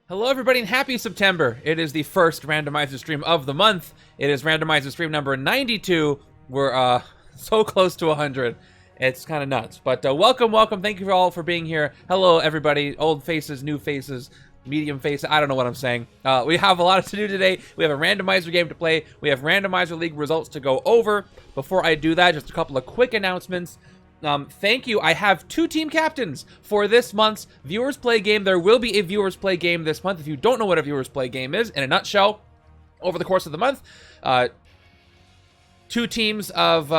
Hello everybody and happy September. It is the first Randomizer stream of the month. It is Randomizer stream number 92. We're so close to 100. It's kind of nuts. But welcome. Thank you all for being here. Hello everybody. Old faces, new faces, medium faces. I don't know what I'm saying. We have a lot to do today. We have a Randomizer game to play. We have Randomizer League results to go over. Before I do that, just a couple of quick announcements. Thank you. I have 2 team captains for this month's Viewers Play game. There will be a Viewers Play game this month. If you don't know what a Viewers Play game is, in a nutshell, over the course of the month, 2 teams of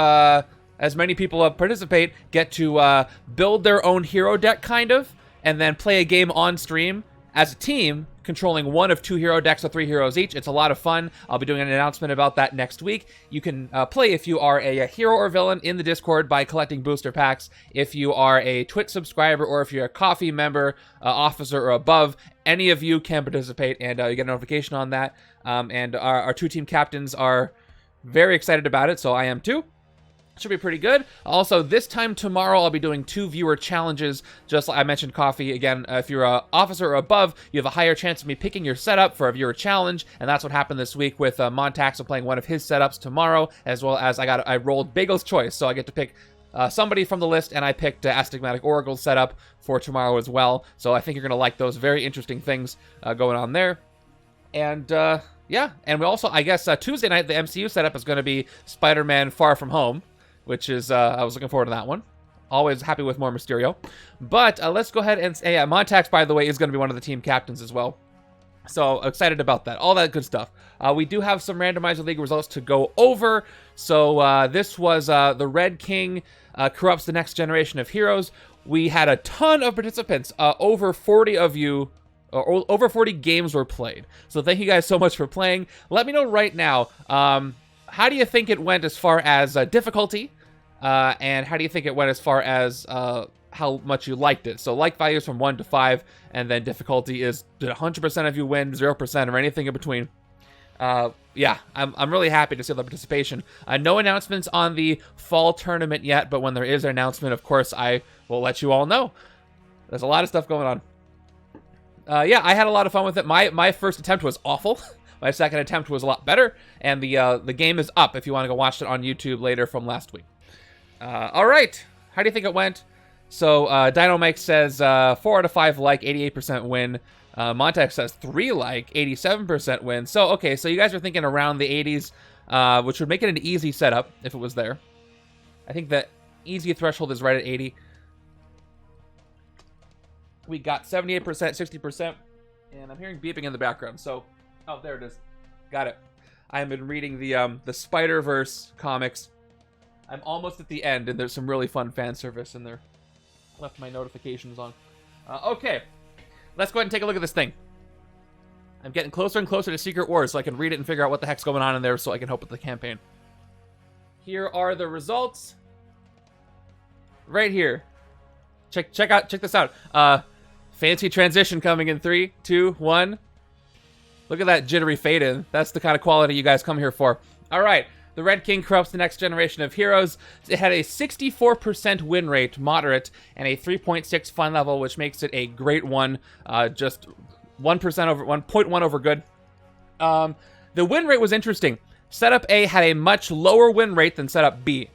as many people participate get to build their own hero deck, kind of, and then play a game on stream as a team, controlling one of 2 hero decks or 3 heroes each. It's a lot of fun. I'll be doing an announcement about that next week. You can play if you are a hero or villain in the Discord by collecting booster packs. If you are a Twitch subscriber or if you're a coffee member, officer, or above, any of you can participate, and you get a notification on that. And our 2 team captains are very excited about it, so I am too. Should be pretty good. Also, this time tomorrow, I'll be doing 2 viewer challenges. Just like I mentioned coffee. Again, if you're an officer or above, you have a higher chance of me picking your setup for a viewer challenge. And that's what happened this week with Montax playing one of his setups tomorrow, as well as I rolled Bagel's Choice. So I get to pick somebody from the list, and I picked Astigmatic Oracle's setup for tomorrow as well. So I think you're going to like those. Very interesting things going on there. And yeah, and we also, I guess, Tuesday night, the MCU setup is going to be Spider-Man Far From Home, which is, I was looking forward to that one. Always happy with more Mysterio. But let's go ahead and say, Montax, by the way, is going to be one of the team captains as well. So excited about that. All that good stuff. We do have some Randomizer League results to go over. So this was the Red King corrupts the next generation of heroes. We had a ton of participants. Over 40 of you, over 40 games were played. So thank you guys so much for playing. Let me know right now, how do you think it went as far as difficulty? And how do you think it went as far as how much you liked it? So like values from 1 to 5, and then difficulty is, did 100% of you win, 0%, or anything in between? Yeah, I'm really happy to see the participation. No announcements on the fall tournament yet, but when there is an announcement, of course, I will let you all know. There's a lot of stuff going on. Yeah, I had a lot of fun with it. My first attempt was awful. My second attempt was a lot better, and the game is up if you want to go watch it on YouTube later from last week. All right, how do you think it went? So Dino Mike says 4 out of 5 like, 88% win. Montex says 3 like, 87% win. So okay, so you guys are thinking around the 80s, which would make it an easy setup if it was there. I think the easy threshold is right at 80. We got 78%, 60%, and I'm hearing beeping in the background. So, oh, there it is. Got it. I've been reading the Spider-Verse comics. I'm almost at the end, and there's some really fun fan service in there. Left my notifications on. Okay, let's go ahead and take a look at this thing. I'm getting closer and closer to Secret Wars, so I can read it and figure out what the heck's going on in there, so I can help with the campaign. Here are the results. Right here. Check this out. Fancy transition coming in 3, 2, 1. Look at that jittery fade in. That's the kind of quality you guys come here for. All right. The Red King corrupts the next generation of heroes. It had a 64% win rate, moderate, and a 3.6 fun level, which makes it a great one. Just 1% over 1.1 over good. The win rate was interesting. Setup A had a much lower win rate than Setup B.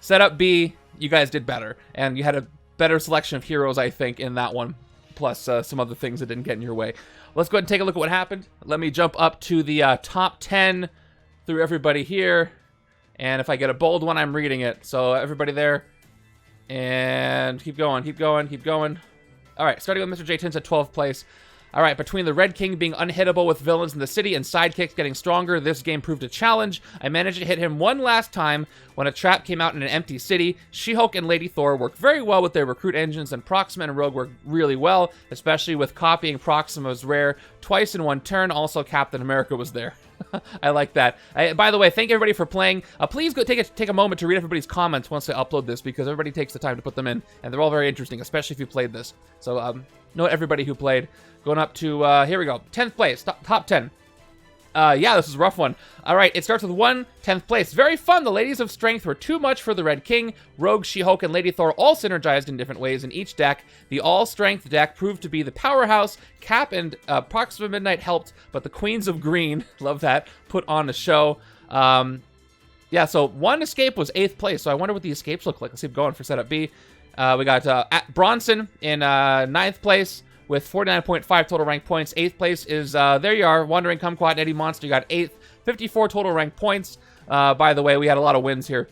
Setup B, you guys did better, and you had a better selection of heroes, I think, in that one. Plus some other things that didn't get in your way. Let's go ahead and take a look at what happened. Let me jump up to the top 10 through everybody here. And if I get a bold one, I'm reading it. So everybody there. And keep going. All right, starting with Mr. J. Tins at 12th place. All right, between the Red King being unhittable with villains in the city and sidekicks getting stronger, this game proved a challenge. I managed to hit him one last time when a trap came out in an empty city. She-Hulk and Lady Thor worked very well with their recruit engines, and Proxima and Rogue worked really well, especially with copying Proxima's rare twice in one turn. Also, Captain America was there. I like that. By the way, thank everybody for playing. Please go take a moment to read everybody's comments once I upload this, because everybody takes the time to put them in, and they're all very interesting, especially if you played this. So, note everybody who played. Going up to, here we go, 10th place, top 10. Yeah, this is a rough one. All right, it starts with 10th place. Very fun. The Ladies of Strength were too much for the Red King. Rogue, She-Hulk, and Lady Thor all synergized in different ways in each deck. The all-strength deck proved to be the powerhouse. Cap and Proxima Midnight helped, but the Queens of Green, love that, put on a show. Yeah, so one escape was 8th place, so I wonder what the escapes look like. Let's keep going for setup B. We got Bronson in 9th place with 49.5 total rank points. 8th place is, there you are, Wandering Kumquat and Eddie Monster. You got 8th, 54 total rank points. By the way, we had a lot of wins here.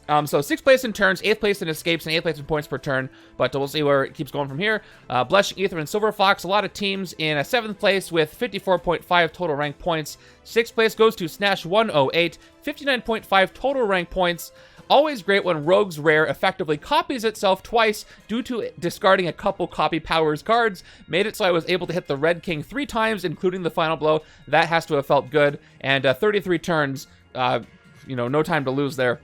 So 6th place in turns, 8th place in escapes, and 8th place in points per turn. But we'll see where it keeps going from here. Blushing Ether and Silver Fox, a lot of teams in 7th place with 54.5 total rank points. 6th place goes to Snash 108, 59.5 total rank points. Always great when Rogue's Rare effectively copies itself twice due to discarding a couple copy powers cards. Made it so I was able to hit the Red King 3 times, including the final blow. That has to have felt good. And 33 turns, no time to lose there.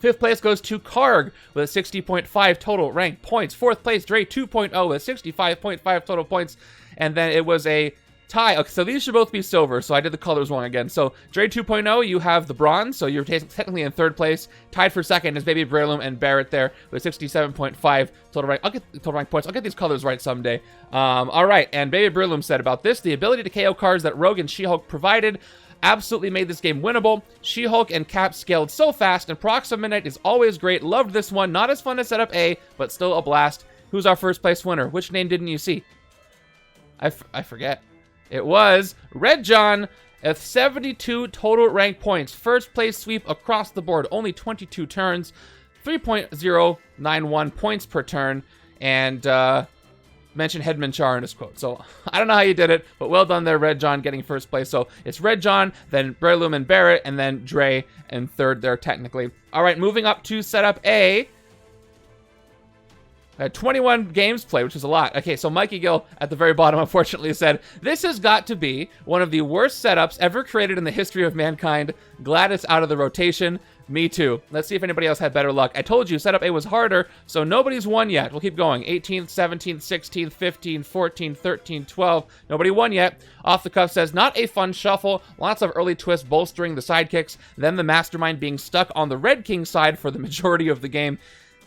5th place goes to Karg with 60.5 total rank points. 4th place, Dre 2.0 with 65.5 total points. And then it was a tie. Okay, so these should both be silver, so I did the colors wrong again. So Dre 2.0, you have the bronze, so you're technically in 3rd place. Tied for 2nd is Baby Breloom and Barrett there with 67.5 total rank. I'll get total rank points. I'll get these colors right someday. All right, and Baby Breloom said about this, the ability to KO cards that Rogue and She-Hulk provided absolutely made this game winnable. She-Hulk and Cap scaled so fast, and Proxima Midnight is always great. Loved this one. Not as fun as Setup A, but still a blast. Who's our first place winner? Which name didn't you see? I forget. It was Red John at 72 total rank points. First place sweep across the board. Only 22 turns. 3.091 points per turn. And mentioned Headman Char in his quote. So I don't know how you did it, but well done there, Red John, getting first place. So it's Red John, then Breloom and Barrett, and then Dre in 3rd there technically. All right, moving up to setup A. 21 games played, which is a lot. Okay, so Mikey Gill at the very bottom, unfortunately, said, this has got to be one of the worst setups ever created in the history of mankind. Glad it's out of the rotation. Me too. Let's see if anybody else had better luck. I told you, setup A was harder, so nobody's won yet. We'll keep going. 18th, 17th, 16th, 15th, 14th, 13th, 12th. Nobody won yet. Off the Cuff says, not a fun shuffle. Lots of early twists bolstering the sidekicks. Then the Mastermind being stuck on the Red King side for the majority of the game.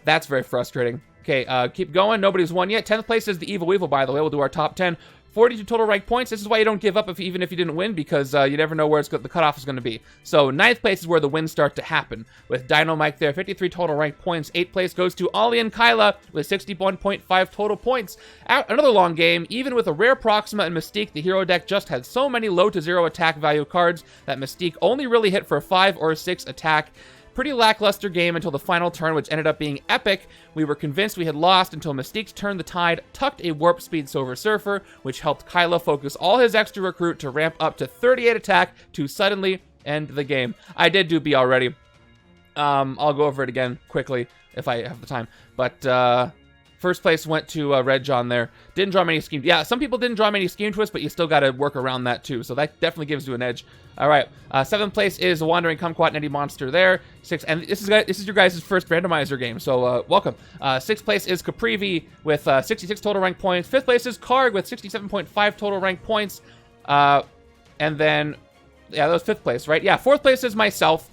That's very frustrating. Okay, keep going. Nobody's won yet. 10th place is the Evil Weevil, by the way. We'll do our top 10. 42 total rank points. This is why you don't give up even if you didn't win, because you never know where the cutoff is going to be. So 9th place is where the wins start to happen. With Dino Mike there, 53 total rank points. 8th place goes to Ollie and Kyla with 61.5 total points. Another long game. Even with a rare Proxima and Mystique, the hero deck just had so many low to 0 attack value cards that Mystique only really hit for 5 or 6 attack. Pretty lackluster game until the final turn, which ended up being epic. We were convinced we had lost until Mystique's turned the tide, tucked a Warp Speed Silver Surfer, which helped Kyla focus all his extra recruit to ramp up to 38 attack to suddenly end the game. I did do B already. I'll go over it again quickly if I have the time. But first place went to Red John there. Didn't draw many scheme. Yeah, some people didn't draw many scheme twists, but you still got to work around that too. So that definitely gives you an edge. All right, 7th place is Wandering Kumquat and Eddie Monster there. 6th, and this is your guys' first randomizer game, so welcome. 6th place is Caprivi with 66 total rank points. 5th place is Karg with 67.5 total rank points. And then, yeah, that was 5th place, right? Yeah, 4th place is myself.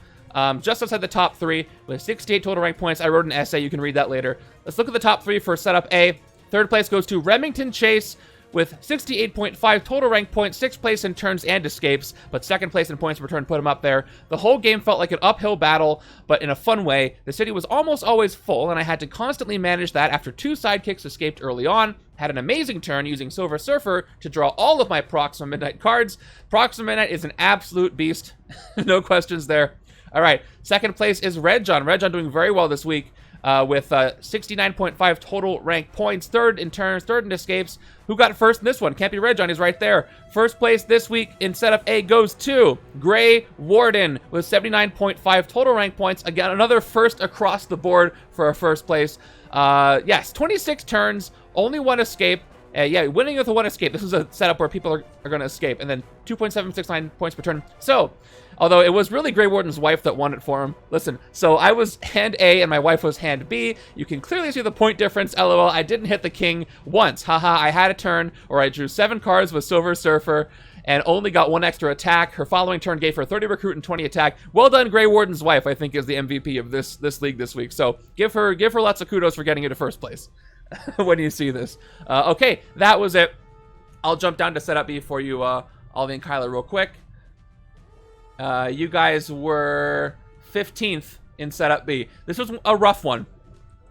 Just outside the top 3 with 68 total rank points. I wrote an essay. You can read that later. Let's look at the top 3 for setup A. 3rd place goes to Remington Chase with 68.5 total rank points. 6th place in turns and escapes, but 2nd place in points per turn put him up there. The whole game felt like an uphill battle, but in a fun way. The city was almost always full, and I had to constantly manage that after 2 sidekicks escaped early on. Had an amazing turn using Silver Surfer to draw all of my Proxima Midnight cards. Proxima Midnight is an absolute beast. No questions there. All right, 2nd place is Red John. Red John doing very well this week with 69.5 total rank points. 3rd in turns, 3rd in escapes. Who got first in this one? Can't be Red John, he's right there. 1st place this week in setup A goes to Gray Warden with 79.5 total rank points. Again, another first across the board for a 1st place. Yes, 26 turns, only 1 escape. Yeah, winning with a 1 escape. This is a setup where people are going to escape. And then 2.769 points per turn. So, although it was really Grey Warden's wife that won it for him. Listen, so I was hand A and my wife was hand B. You can clearly see the point difference. LOL, I didn't hit the king once. Haha, I had a turn where I drew 7 cards with Silver Surfer and only got 1 extra attack. Her following turn gave her 30 recruit and 20 attack. Well done, Grey Warden's wife, I think is the MVP of this league this week. So give her lots of kudos for getting into first place. When you see this. Okay, that was it. I'll jump down to setup B for you, Ollie and Kyler, real quick. You guys were 15th in setup B. This was a rough one.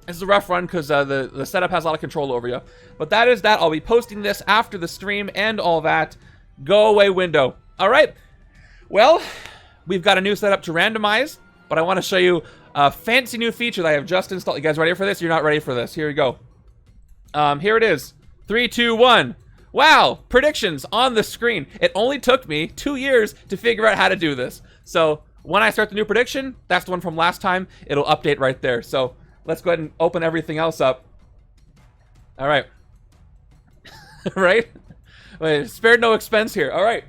This is a rough run because the setup has a lot of control over you. But that is that. I'll be posting this after the stream and all that. Go away window. All right. Well, we've got a new setup to randomize, but I want to show you a fancy new feature that I have just installed. You guys ready for this? You're not ready for this. Here we go. Here it is. 3, 2, 1. Wow, predictions on the screen. It only took me 2 years to figure out how to do this. So when I start the new prediction, that's the one from last time. It'll update right there. So let's go ahead and open everything else up. All right. Right? Wait, spared no expense here. All right.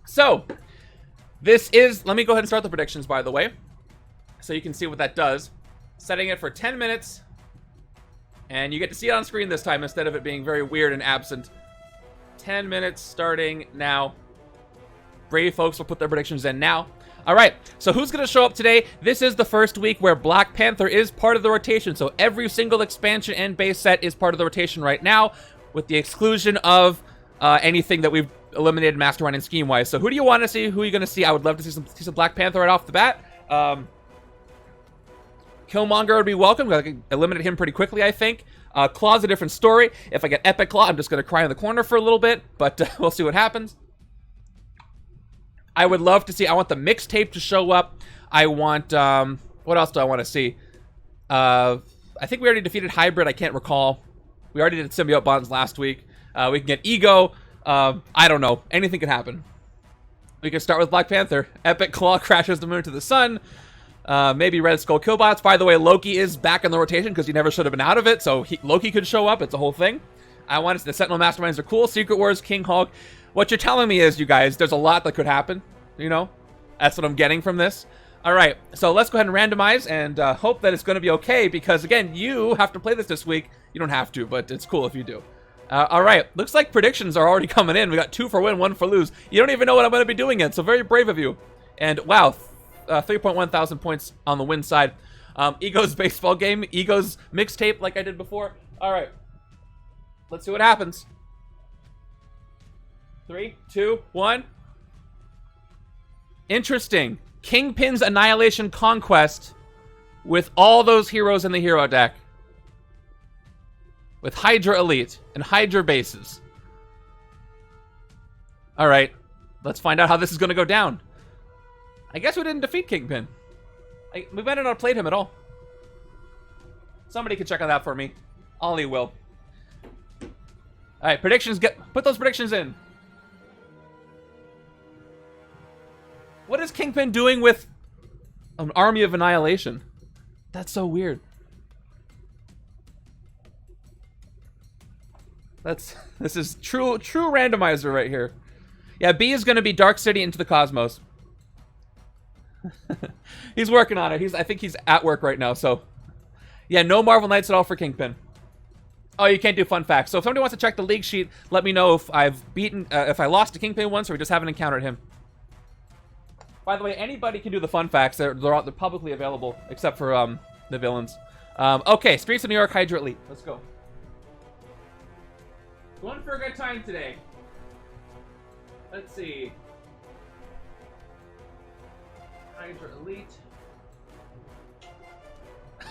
So this is, let me go ahead and start the predictions, by the way, so you can see what that does. Setting it for 10 minutes. And you get to see it on screen this time instead of it being very weird and absent. 10 minutes starting now. Brave folks will put their predictions in now. All right, so who's going to show up today? This is the first week where Black Panther is part of the rotation. So every single expansion and base set is part of the rotation right now, with the exclusion of anything that we've eliminated Mastermind and scheme-wise. So who do you want to see? Who are you going to see? I would love to see some Black Panther right off the bat. Killmonger would be welcome. I can eliminate him pretty quickly, I think. Claw's a different story. If I get Epic Claw, I'm just going to cry in the corner for a little bit, but we'll see what happens. I would love to see, I want the mixtape to show up. I want, what else do I want to see? I think we already defeated Hybrid, I can't recall. We already did Symbiote Bonds last week. We can get Ego. I don't know. Anything could happen. We can start with Black Panther. Epic Claw crashes the moon to the sun. Maybe Red Skull Killbots. By the way, Loki is back in the rotation because he never should have been out of it, so Loki could show up. It's a whole thing. I want to see the Sentinel Masterminds are cool. Secret Wars, King Hulk. What you're telling me is, you guys, there's a lot that could happen, you know? That's what I'm getting from this. All right, so let's go ahead and randomize and hope that it's going to be okay because, again, you have to play this week. You don't have to, but it's cool if you do. All right, looks like predictions are already coming in. We got 2 for win, 1 for lose. You don't even know what I'm going to be doing yet, so very brave of you. And, wow, 3.1 thousand points on the win side. Ego's baseball game. Ego's mixtape like I did before. All right. Let's see what happens. 3, 2, 1. Interesting. Kingpin's Annihilation Conquest with all those heroes in the hero deck. With Hydra Elite and Hydra bases. All right. Let's find out how this is going to go down. I guess we didn't defeat Kingpin. We might have not played him at all. Somebody can check on that for me. Ollie will. All right, predictions. Put those predictions in. What is Kingpin doing with an army of Annihilation? That's so weird. This is true randomizer right here. Yeah, B is going to be Dark City into the Cosmos. He's working on it. I think he's at work right now, so yeah, no Marvel Knights at all for Kingpin. Oh, you can't do fun facts. So if somebody wants to check the league sheet, let me know if I've beaten, if I lost to Kingpin once or we just haven't encountered him. By the way, anybody can do the fun facts. They're publicly available, except for the villains. Okay, Streets of New York, Hydra Elite. Let's go. Going for a good time today. Let's see. Hydra Elite.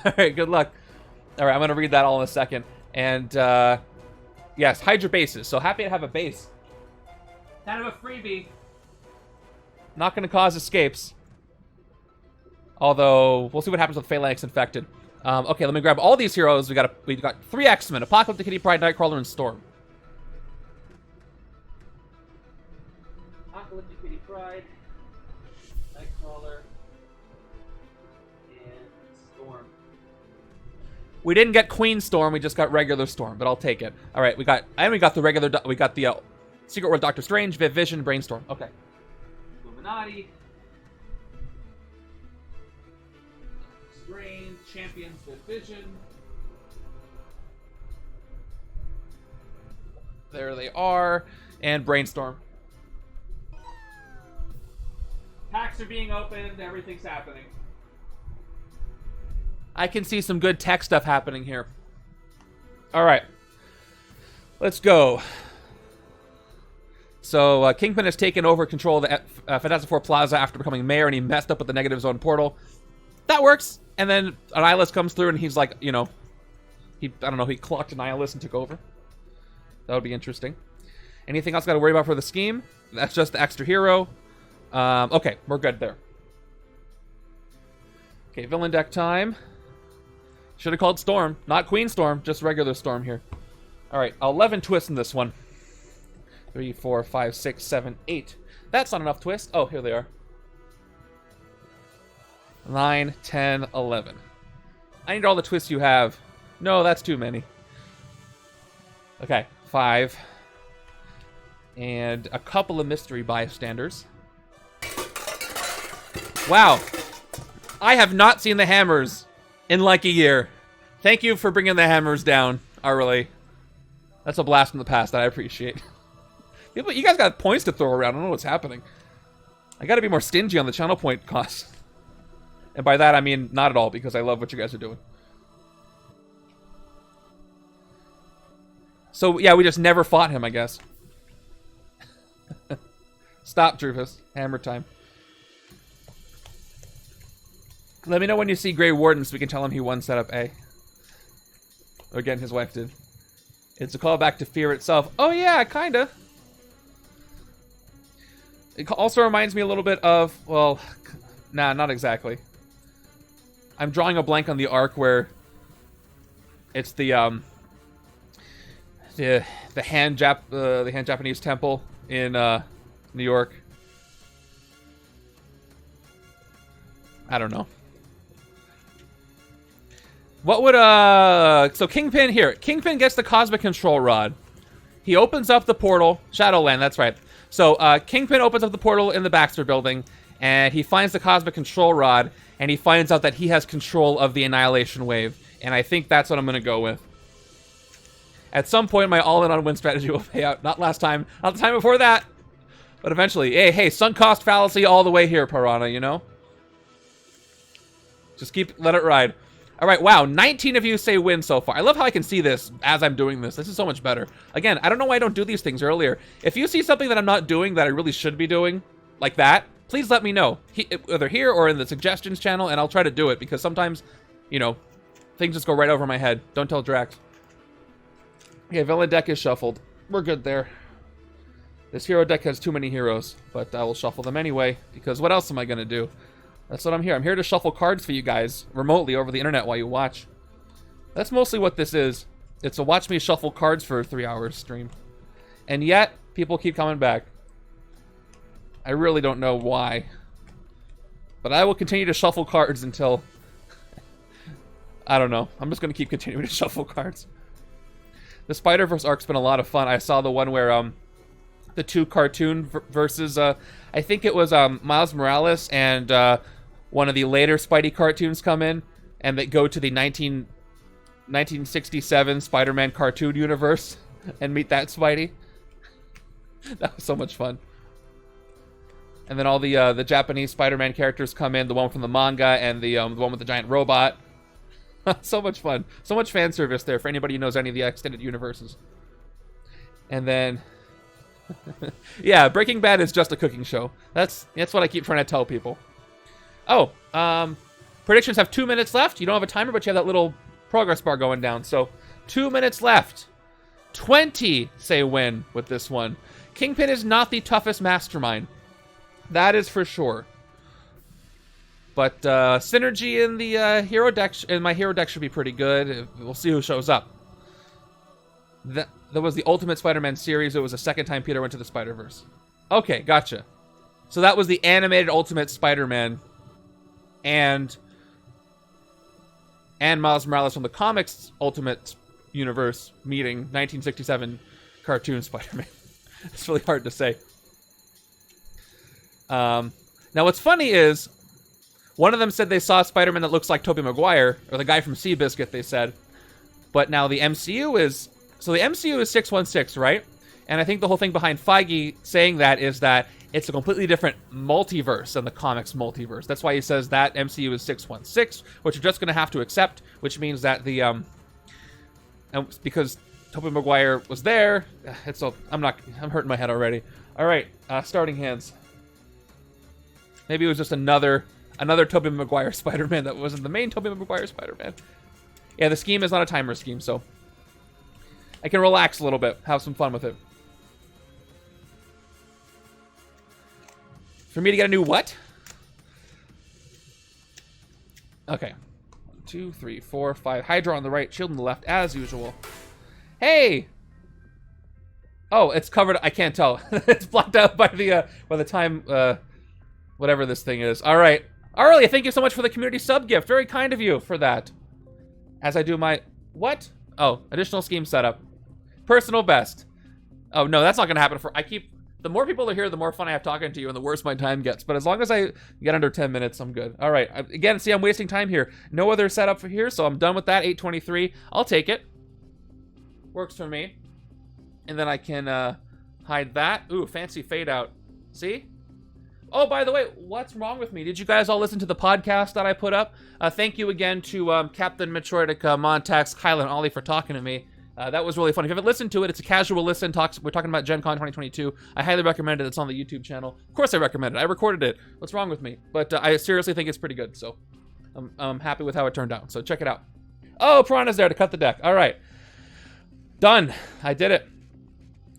Alright, good luck. Alright, I'm going to read that all in a second. And, yes, Hydra bases. So happy to have a base. Kind of a freebie. Not going to cause escapes. Although, we'll see what happens with Phalanx Infected. Okay, let me grab all these heroes. We got 3 Henchmen: Apocalyptic, Pryde, Nightcrawler, and Storm. Apocalyptic, Pryde, Nightcrawler, and Storm. We didn't get Queen Storm, we just got regular Storm, but I'll take it. All right, we got the regular, we got the Secret World Doctor Strange, Viv Vision, Brainstorm. Okay. Illuminati. Strange, Champions, Viv Vision. There they are, and Brainstorm. Packs are being opened, everything's happening. I can see some good tech stuff happening here. All right. Let's go. So, Kingpin has taken over control of the Fantastic Four Plaza after becoming mayor, and he messed up with the negative zone portal. That works. And then Annihilation comes through, and he's like, you know, I don't know, he clocked Annihilation and took over. That would be interesting. Anything else got to worry about for the scheme? That's just the extra hero. Okay, we're good there. Okay, villain deck time. Should have called Storm. Not Queen Storm, just regular Storm here. Alright, 11 twists in this one. 3, 4, 5, 6, 7, 8. That's not enough twists. Oh, here they are. 9, 10, 11. I need all the twists you have. No, that's too many. Okay, 5. And a couple of mystery bystanders. Wow. I have not seen the hammers in like a year. Thank you for bringing the hammers down, Arley. That's a blast from the past that I appreciate. You guys got points to throw around. I don't know what's happening. I gotta be more stingy on the channel point costs. And by that, I mean not at all, because I love what you guys are doing. So, yeah, we just never fought him, I guess. Stop, Drufus. Hammer time. Let me know when you see Grey Warden so we can tell him he won setup A. Or again, his wife did. It's a callback to Fear itself. Oh yeah, kinda. It also reminds me a little bit of, well, nah, not exactly. I'm drawing a blank on the arc where it's the Han Japanese temple in New York. I don't know. What would so Kingpin here. Kingpin gets the Cosmic Control Rod. He opens up the portal, Shadowland, that's right. So Kingpin opens up the portal in the Baxter building, and he finds the Cosmic Control Rod, and he finds out that he has control of the Annihilation Wave. And I think that's what I'm gonna go with. At some point, my all-in on win strategy will pay out. Not last time, not the time before that, but eventually. Hey, sunk cost fallacy all the way here, Piranha, you know? Just let it ride. All right, wow, 19 of you say win so far. I love how I can see this as I'm doing this. This is so much better. Again, I don't know why I don't do these things earlier. If you see something that I'm not doing that I really should be doing, like that, please let me know. Either here or in the suggestions channel, and I'll try to do it, because sometimes, you know, things just go right over my head. Don't tell Drax. Okay, villain deck is shuffled. We're good there. This hero deck has too many heroes, but I will shuffle them anyway, because what else am I going to do? That's what I'm here. I'm here to shuffle cards for you guys remotely over the internet while you watch. That's mostly what this is. It's a watch me shuffle cards for 3 hours stream. And yet, people keep coming back. I really don't know why. But I will continue to shuffle cards until... I don't know. I'm just going to keep continuing to shuffle cards. The Spider-Verse arc's been a lot of fun. I saw the one where the two cartoon versus... I think it was Miles Morales and one of the later Spidey cartoons come in, and they go to the 1967 Spider-Man cartoon universe and meet that Spidey. That was so much fun. And then all the Japanese Spider-Man characters come in, the one from the manga and the one with the giant robot. So much fun. So much fan service there for anybody who knows any of the extended universes. And then... yeah, Breaking Bad is just a cooking show. That's what I keep trying to tell people. Oh, predictions have 2 minutes left. You don't have a timer, but you have that little progress bar going down. So, 2 minutes left. 20 say win with this one. Kingpin is not the toughest mastermind. That is for sure. But synergy in the hero deck, in my hero deck, should be pretty good. We'll see who shows up. That was the Ultimate Spider-Man series. It was the second time Peter went to the Spider-Verse. Okay, gotcha. So that was the animated Ultimate Spider-Man. And and Miles Morales from the comics Ultimate Universe meeting 1967 cartoon Spider-Man. It's really hard to say. Now, what's funny is one of them said they saw Spider-Man that looks like Tobey Maguire, or the guy from Seabiscuit, they said. But now the MCU is... So the MCU is 616, right? And I think the whole thing behind Feige saying that is that it's a completely different multiverse than the comics multiverse. That's why he says that MCU is 616, which you're just going to have to accept, which means that the... because Tobey Maguire was there, I'm hurting my head already. All right, starting hands. Maybe it was just another Tobey Maguire Spider-Man that wasn't the main Tobey Maguire Spider-Man. Yeah, the scheme is not a timer scheme, so I can relax a little bit, have some fun with it. For me to get a new what? Okay. 1, 2, 3, 4, 5. Hydra on the right, shield on the left, as usual. Hey! Oh, it's covered. I can't tell. It's blocked out by the time, whatever this thing is. All right. Aurelia, thank you so much for the community sub gift. Very kind of you for that. As I do my... What? Oh, additional scheme setup. Personal best. Oh, no, that's not going to happen for... The more people are here, the more fun I have talking to you, and the worse my time gets. But as long as I get under 10 minutes, I'm good. All right. Again, see, I'm wasting time here. No other setup for here, so I'm done with that. 8:23. I'll take it. Works for me. And then I can hide that. Ooh, fancy fade out. See? Oh, by the way, what's wrong with me? Did you guys all listen to the podcast that I put up? Thank you again to Captain Metroidica, Montax, Kyla, and Ollie for talking to me. That was really fun. If you haven't listened to it, it's a casual listen. We're talking about Gen Con 2022. I highly recommend it. It's on the YouTube channel. Of course I recommend it. I recorded it. What's wrong with me? But I seriously think it's pretty good, so I'm happy with how it turned out. So check it out. Oh, Piranha's there to cut the deck. All right. Done. I did it.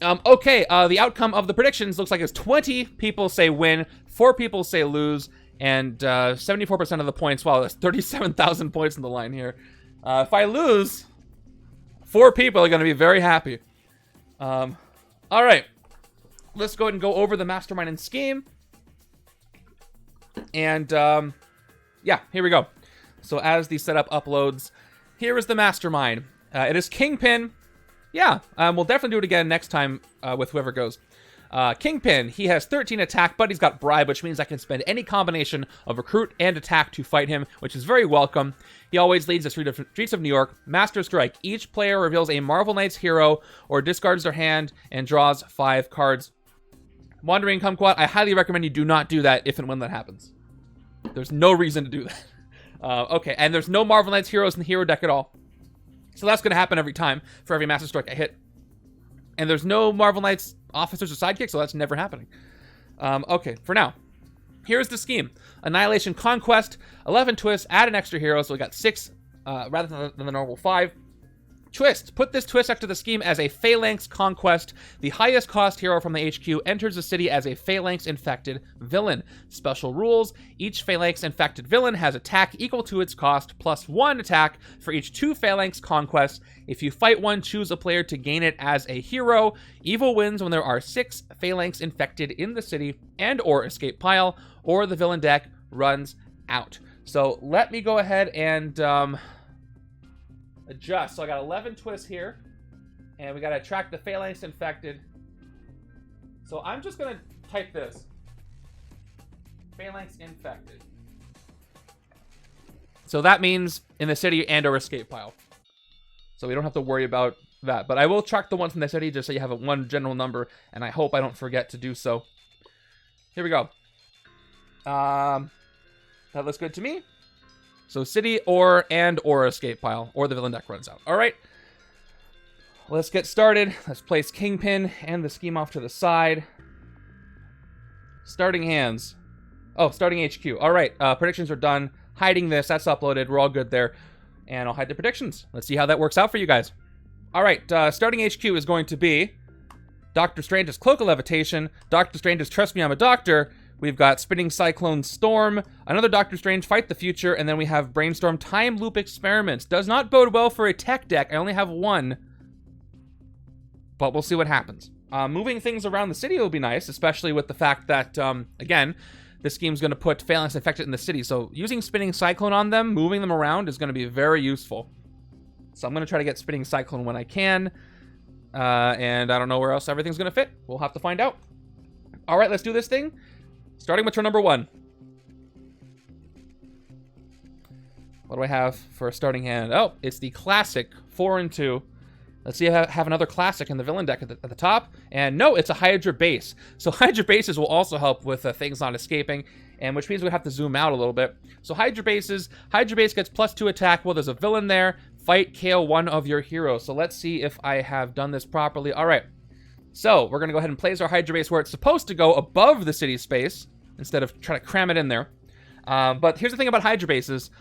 Okay, the outcome of the predictions looks like it's 20 people say win, 4 people say lose, and 74% of the points. Wow, that's 37,000 points in the line here. If I lose, 4 people are going to be very happy. All right, let's go ahead and go over the Mastermind and scheme. And yeah, here we go. So as the setup uploads, here is the Mastermind. It is Kingpin. Yeah, we'll definitely do it again next time with whoever goes. Kingpin, he has 13 attack, but he's got bribe, which means I can spend any combination of recruit and attack to fight him, which is very welcome. He always leads the streets of New York. Master Strike, each player reveals a Marvel Knights hero or discards their hand and draws 5 cards. Wandering Kumquat, I highly recommend you do not do that if and when that happens. There's no reason to do that. Okay, and there's no Marvel Knights heroes in the hero deck at all. So that's going to happen every time for every Master Strike I hit. And there's no Marvel Knights officers or sidekicks, so that's never happening. Okay, for now. Here's the scheme. Annihilation, Conquest, 11 twists, add an extra hero, so we got 6 rather than the normal 5. Twist. Put this twist after the scheme as a Phalanx Conquest. The highest cost hero from the HQ enters the city as a Phalanx infected villain. Special rules. Each Phalanx infected villain has attack equal to its cost plus 1 attack for each 2 Phalanx Conquests. If you fight one, choose a player to gain it as a hero. Evil wins when there are 6 Phalanx infected in the city and or escape pile, or the villain deck runs out. So let me go ahead and adjust. So I got 11 twists here, and we got to attract the Phalanx infected. So I'm just going to type this. Phalanx infected. So that means in the city and or escape pile. So we don't have to worry about that. But I will track the ones in the city just so you have one general number, and I hope I don't forget to do so. Here we go. That looks good to me. So city or escape pile, or the villain deck runs out. All right, let's get started. Let's place Kingpin and the scheme off to the side. Starting hands. Oh, starting HQ. All right, predictions are done. Hiding this, that's uploaded. We're all good there. And I'll hide the predictions. Let's see how that works out for you guys. All right, starting HQ is going to be Doctor Strange's Cloak of Levitation, Doctor Strange's Trust Me, I'm a Doctor. We've got Spinning Cyclone Storm, another Doctor Strange Fight the Future, and then we have Brainstorm Time Loop Experiments. Does not bode well for a tech deck. I only have 1, but we'll see what happens. Moving things around the city will be nice, especially with the fact that, again, this scheme's going to put Phalanx Infected in the city. So using Spinning Cyclone on them, moving them around, is going to be very useful. So I'm going to try to get Spinning Cyclone when I can. And I don't know where else everything's going to fit. We'll have to find out. All right, let's do this thing. Starting with turn number 1. What do I have for a starting hand? Oh, it's the classic 4 and 2. Let's see if I have another classic in the villain deck at the top. And no, it's a Hydra base. So Hydra bases will also help with things not escaping, and which means we have to zoom out a little bit. So Hydra base gets +2 attack. Well, there's a villain there. Fight, KO one of your heroes. So let's see if I have done this properly. All right. So we're going to go ahead and place our Hydra base where it's supposed to go, above the city space, instead of trying to cram it in there. But here's the thing about Hydra bases.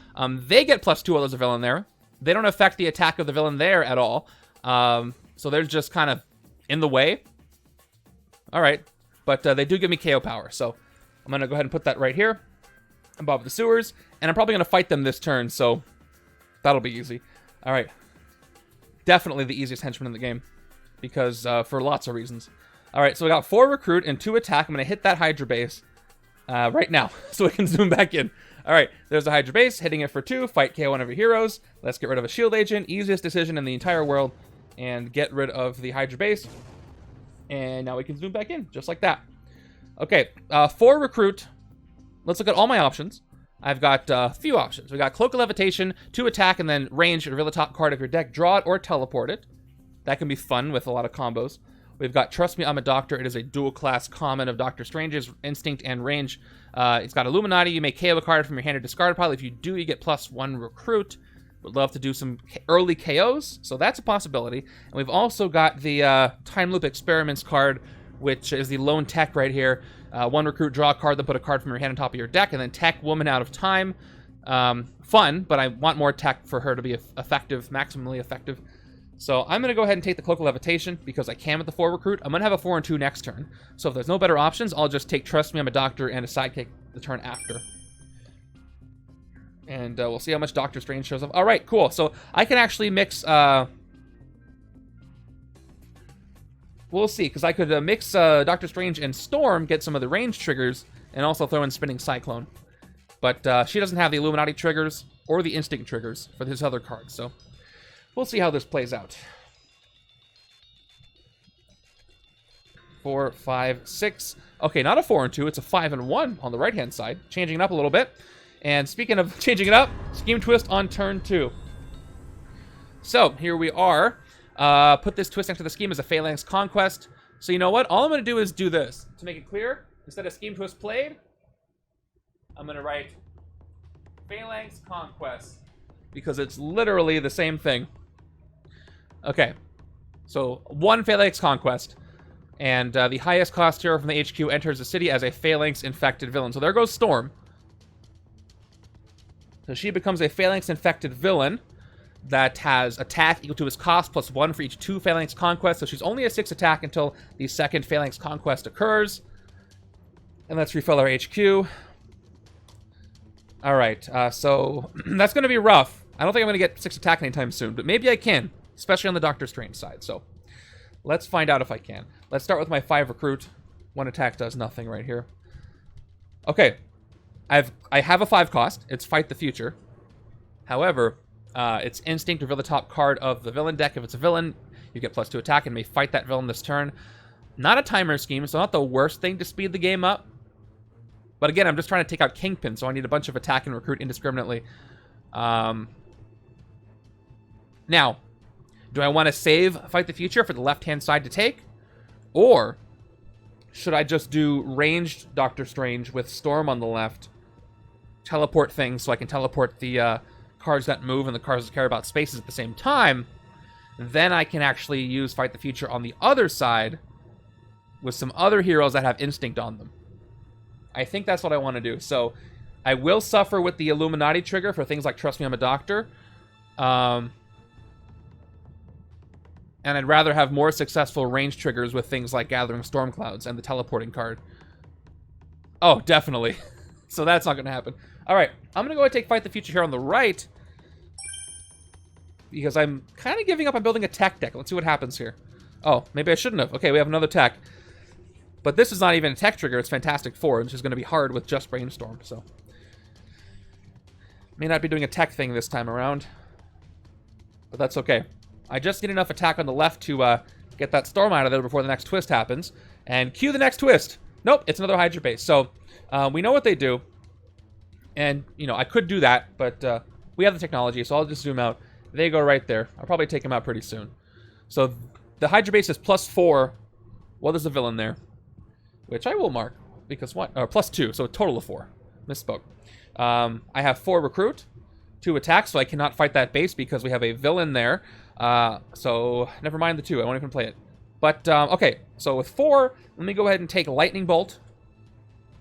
They get +2 while there's a villain there. They don't affect the attack of the villain there at all. So they're just kind of in the way. All right. But they do give me KO power. So I'm going to go ahead and put that right here above the sewers. And I'm probably going to fight them this turn. So that'll be easy. All right. Definitely the easiest henchman in the game. Because for lots of reasons. All right. So we got 4 recruit and 2 attack. I'm going to hit that Hydra base right now. So we can zoom back in. All right. There's the Hydra base. Hitting it for 2. Fight KO one of your heroes. Let's get rid of a shield agent. Easiest decision in the entire world. And get rid of the Hydra base. And now we can zoom back in, just like that. Okay, 4 recruit. Let's look at all my options. I've got a few options. We got Cloak of Levitation, 2 attack, and then range, reveal the top card of your deck, draw it or teleport it. That can be fun with a lot of combos. We've got Trust Me, I'm a Doctor. It is a dual class common of Doctor Strange's instinct and range. It's got Illuminati. You may KO a card from your hand or discard pile. If you do, you get +1 recruit. Would love to do some early KOs, so that's a possibility. And we've also got the Time Loop Experiments card, which is the lone tech right here. 1 recruit, draw a card, then put a card from your hand on top of your deck, and then tech Woman Out of Time. Fun, but I want more tech for her to be effective, maximally effective. So I'm going to go ahead and take the Cloak of Levitation, because I can with the 4 recruit. I'm going to have a 4 and 2 next turn. So if there's no better options, I'll just take Trust Me, I'm a Doctor, and a Sidekick the turn after. And we'll see how much Doctor Strange shows up. All right, cool. So I can actually mix... we'll see, because I could mix Doctor Strange and Storm, get some of the range triggers, and also throw in Spinning Cyclone. But she doesn't have the Illuminati triggers or the Instinct triggers for this other card. So we'll see how this plays out. 4, 5, 6. Okay, not a 4 and 2. It's a 5 and 1 on the right-hand side. Changing it up a little bit. And speaking of changing it up, Scheme Twist on turn 2. So, here we are. Put this twist next to the scheme as a Phalanx Conquest. So you know what? All I'm going to do is do this. To make it clear, instead of Scheme Twist played, I'm going to write Phalanx Conquest. Because it's literally the same thing. Okay. So, 1 Phalanx Conquest. And the highest cost hero from the HQ enters the city as a Phalanx-infected villain. So there goes Storm. So she becomes a Phalanx-infected villain that has attack equal to his cost +1 for each 2 Phalanx Conquests. So she's only a 6 attack until the 2nd Phalanx Conquest occurs. And let's refill our HQ. All right, so that's going to be rough. I don't think I'm going to get 6 attack anytime soon, but maybe I can, especially on the Doctor Strange side. So let's find out if I can. Let's start with my 5 recruit. 1 attack does nothing right here. Okay. I have a 5 cost. It's Fight the Future. However, it's Instinct, reveal the top card of the villain deck. If it's a villain, you get +2 attack and may fight that villain this turn. Not a timer scheme, so not the worst thing to speed the game up. But again, I'm just trying to take out Kingpin, so I need a bunch of attack and recruit indiscriminately. Now, do I want to save Fight the Future for the left-hand side to take? Or should I just do ranged Doctor Strange with Storm on the left? Teleport things so I can teleport the cards that move and the cards that care about spaces at the same time. Then I can actually use Fight the Future on the other side with some other heroes that have Instinct on them. I think that's what I want to do. So I will suffer with the Illuminati trigger for things like Trust Me, I'm a Doctor. And I'd rather have more successful range triggers with things like Gathering Storm Clouds and the teleporting card. Oh, definitely. So that's not going to happen. All right, I'm going to go ahead and take Fight the Future here on the right. Because I'm kind of giving up on building a tech deck. Let's see what happens here. Oh, maybe I shouldn't have. Okay, we have another tech. But this is not even a tech trigger. It's Fantastic Four, which is going to be hard with just Brainstorm. So may not be doing a tech thing this time around, but that's okay. I just need enough attack on the left to get that storm out of there before the next twist happens. And cue the next twist. Nope, it's another Hydra base. So we know what they do. And, you know, I could do that, but we have the technology, so I'll just zoom out. They go right there. I'll probably take them out pretty soon. So the Hydra base is +4. Well, there's a villain there, which I will mark, because what? +2, so a total of 4. Misspoke. I have 4 recruit, 2 attack, so I cannot fight that base because we have a villain there. So never mind the 2. I won't even play it. But okay, so with 4, let me go ahead and take Lightning Bolt.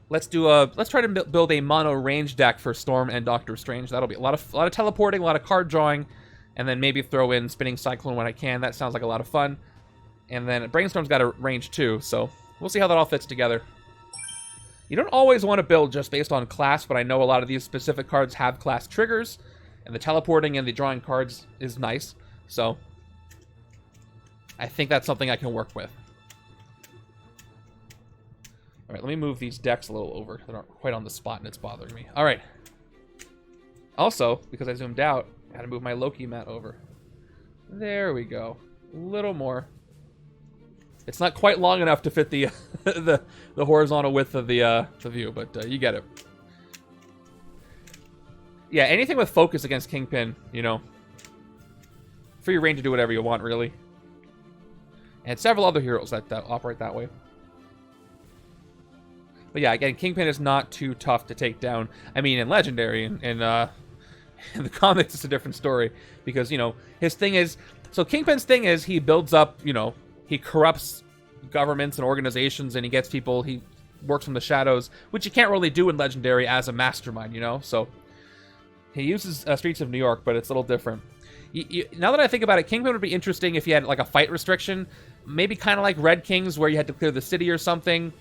Let's try to build a mono range deck for Storm and Doctor Strange. That'll be a lot of teleporting, a lot of card drawing, and then maybe throw in Spinning Cyclone when I can. That sounds like a lot of fun. And then Brainstorm's got a range too, so we'll see how that all fits together. You don't always want to build just based on class, but I know a lot of these specific cards have class triggers, and the teleporting and the drawing cards is nice. So I think that's something I can work with. All right, let me move these decks a little over. They're not quite on the spot, and it's bothering me. All right. Also, because I zoomed out, I had to move my Loki mat over. There we go. A little more. It's not quite long enough to fit the the horizontal width of the view, but you get it. Yeah, anything with focus against Kingpin, you know, free reign to do whatever you want, really. And several other heroes that operate that way. But yeah, again, Kingpin is not too tough to take down. I mean, in Legendary, in the comics, it's a different story. Because, you know, his thing is... So Kingpin's thing is he builds up, you know, he corrupts governments and organizations, and he gets people, he works from the shadows, which you can't really do in Legendary as a mastermind, you know? So he uses Streets of New York, but it's a little different. Now that I think about it, Kingpin would be interesting if he had, like, a fight restriction. Maybe kind of like Red Kings, where you had to clear the city or something.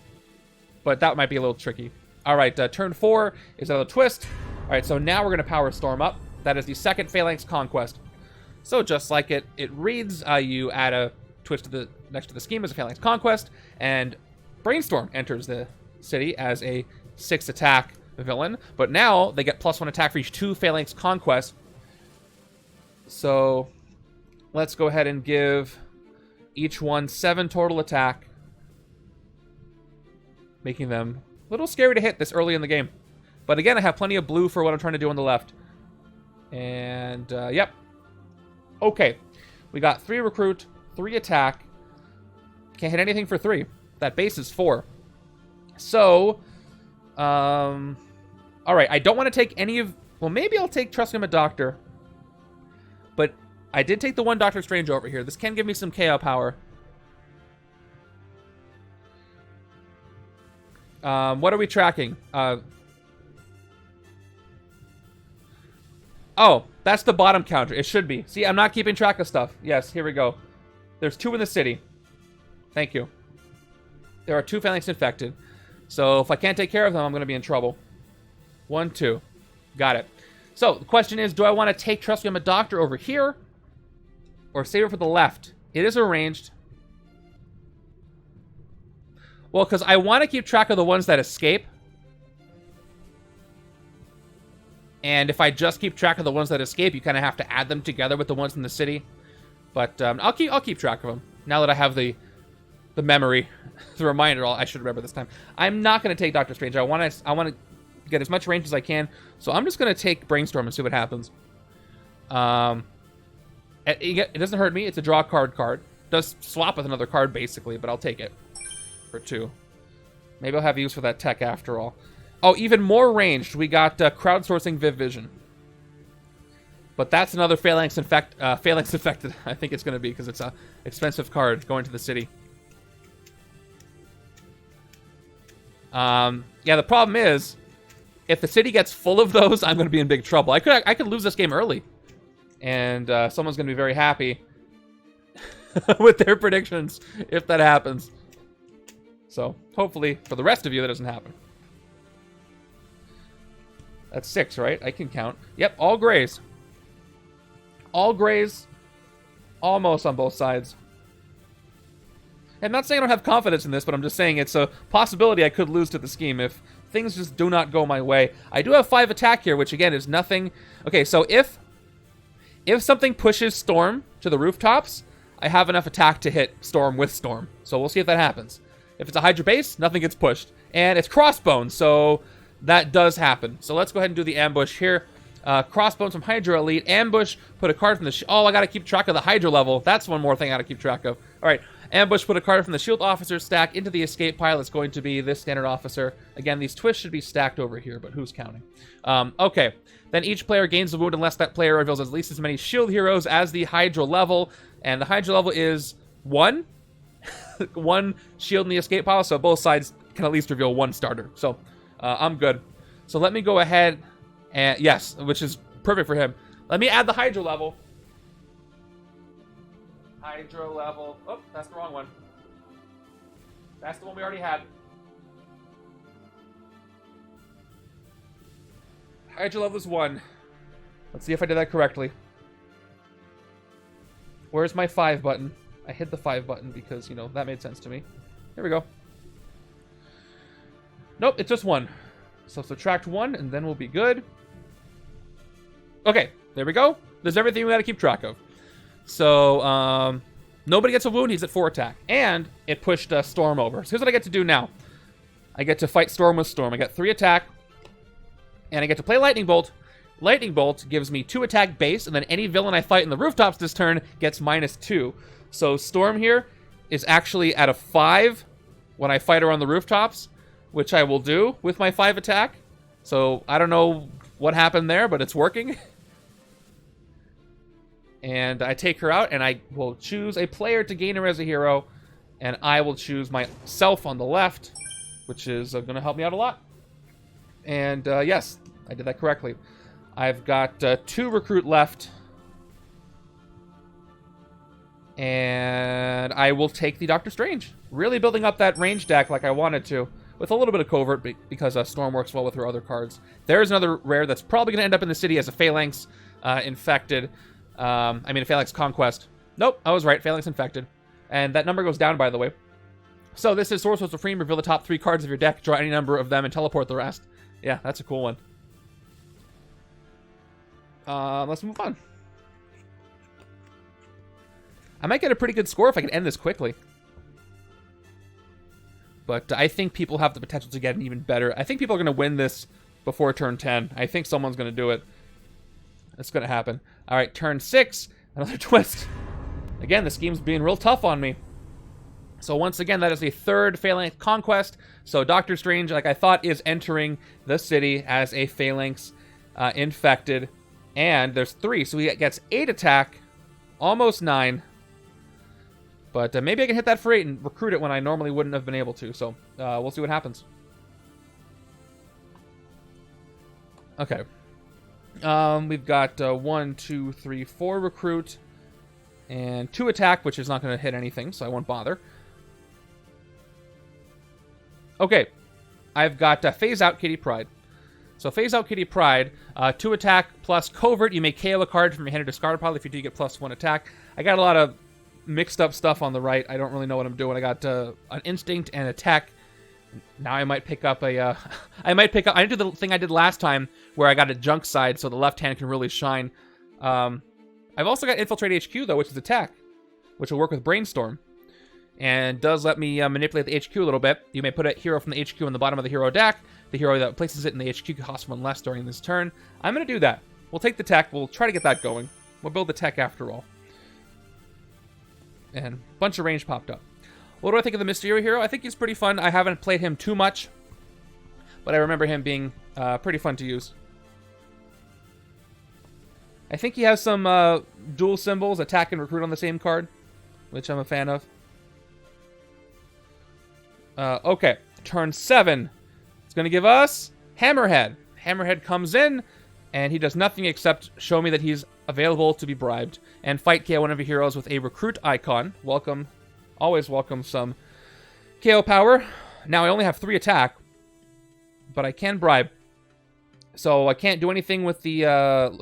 But that might be a little tricky. All right, turn 4 is another twist. All right, so now we're going to power Storm up. That is the second Phalanx Conquest. So just like it reads, you add a twist to the next to the scheme as a Phalanx Conquest, and Brainstorm enters the city as a 6 attack villain. But now they get +1 attack for each 2 Phalanx Conquests. So let's go ahead and give each one 7 total attack, making them a little scary to hit this early in the game. But again, I have plenty of blue for what I'm trying to do on the left. And, yep. Okay. We got 3 recruit, 3 attack. Can't hit anything for 3. That base is 4. So, alright, I don't want to take any of... Well, maybe I'll take Trust Him a Doctor. But I did take the one Doctor Strange over here. This can give me some KO power. What are we tracking? Oh, that's the bottom counter. It should be. See, I'm not keeping track of stuff. Yes, here we go. There's 2 in the city. Thank you. There are 2 Phalanx infected. So if I can't take care of them, I'm going to be in trouble. 1, 2. Got it. So the question is, do I want to take Trust Me, I'm a Doctor over here, or save it for the left? It is arranged. Well, because I want to keep track of the ones that escape. And if I just keep track of the ones that escape, you kind of have to add them together with the ones in the city. But I'll keep track of them now that I have the memory, the reminder. I should remember this time. I'm not going to take Doctor Strange. I want to get as much range as I can. So I'm just going to take Brainstorm and see what happens. It doesn't hurt me. It's a draw card. It does swap with another card basically, but I'll take it for 2. Maybe I'll have use for that tech after all. Oh, even more ranged. We got crowdsourcing Viv Vision. But that's another Phalanx infected. I think it's going to be because it's a expensive card going to the city. Yeah, the problem is, if the city gets full of those, I'm going to be in big trouble. I could lose this game early, and someone's going to be very happy with their predictions if that happens. So hopefully, for the rest of you, that doesn't happen. That's 6, right? I can count. Yep, all grays. All grays. Almost on both sides. I'm not saying I don't have confidence in this, but I'm just saying it's a possibility I could lose to the scheme if things just do not go my way. I do have 5 attack here, which again is nothing. Okay, so if something pushes Storm to the rooftops, I have enough attack to hit Storm with Storm. So we'll see if that happens. If it's a Hydra base, nothing gets pushed. And it's Crossbones, so that does happen. So let's go ahead and do the ambush here. Crossbones from Hydra Elite. Ambush, put a card from the... Oh, I gotta keep track of the Hydra level. That's one more thing I gotta keep track of. Alright, ambush, put a card from the Shield Officer stack into the escape pile. It's going to be this standard officer. Again, these twists should be stacked over here, but who's counting? Okay, then each player gains a wound unless that player reveals at least as many shield heroes as the Hydra level. And the Hydra level is 1. 1 shield in the escape pile, so both sides can at least reveal 1 starter. So, I'm good. So let me go ahead and... Yes, which is perfect for him. Let me add the Hydra level. Hydra level... Oh, that's the wrong one. That's the one we already had. Hydra level is 1. Let's see if I did that correctly. Where's my 5 button? I hit the 5 button because, you know, that made sense to me. Here we go. Nope, it's just 1. So subtract 1, and then we'll be good. Okay, there we go. There's everything we gotta keep track of. So, nobody gets a wound. He's at 4 attack. And it pushed Storm over. So here's what I get to do now. I get to fight Storm with Storm. I got 3 attack. And I get to play Lightning Bolt. Lightning Bolt gives me 2 attack base, and then any villain I fight in the rooftops this turn gets -2. So Storm here is actually at a 5 when I fight her on the rooftops, which I will do with my 5 attack. So I don't know what happened there, but it's working. And I take her out, and I will choose a player to gain her as a hero, and I will choose myself on the left, which is going to help me out a lot. And yes, I did that correctly. I've got 2 recruit left. And I will take the Doctor Strange. Really building up that range deck like I wanted to. With a little bit of covert because Storm works well with her other cards. There's another rare that's probably going to end up in the city as a Phalanx Infected. I mean a Phalanx Conquest. Nope, I was right. Phalanx Infected. And that number goes down, by the way. So this is Sorcerer's Supreme. Reveal the top 3 cards of your deck. Draw any number of them and teleport the rest. Yeah, that's a cool one. Let's move on. I might get a pretty good score if I can end this quickly. But I think people have the potential to get an even better. I think people are going to win this before turn 10. I think someone's going to do it. It's going to happen. All right, turn 6. Another twist. Again, the scheme's being real tough on me. So once again, that is a 3rd Phalanx Conquest. So Doctor Strange, like I thought, is entering the city as a Phalanx Infected. And there's 3, so he gets 8 attack. Almost 9. But maybe I can hit that for 8 and recruit it when I normally wouldn't have been able to. So we'll see what happens. Okay. We've got 1, 2, 3, 4 recruit. And 2 attack, which is not going to hit anything, so I won't bother. Okay. I've got Phase Out Kitty Pryde. So Phase Out Kitty Pryde, 2 attack plus covert. You may KO a card from your hand or discard pile. If you do, you get +1 attack. I got a lot of mixed up stuff on the right. I don't really know what I'm doing. I got an instinct and attack. Now I might pick up a... I didn't do the thing I did last time where I got a junk side so the left hand can really shine. I've also got Infiltrate HQ, though, which is attack, which will work with Brainstorm. And does let me manipulate the HQ a little bit. You may put a hero from the HQ on the bottom of the hero deck. The hero that places it in the HQ costs 1 less during this turn. I'm going to do that. We'll take the tech. We'll try to get that going. We'll build the tech after all. And a bunch of range popped up. What do I think of the Mysterio hero? I think he's pretty fun. I haven't played him too much, but I remember him being pretty fun to use. I think he has some dual symbols, attack and recruit on the same card, which I'm a fan of. Okay, turn 7. It's going to give us Hammerhead. Hammerhead comes in, and he does nothing except show me that he's available to be bribed. And fight KO one of your heroes with a recruit icon. Welcome. Always welcome some KO power. Now I only have 3 attack, but I can bribe. So I can't do anything with the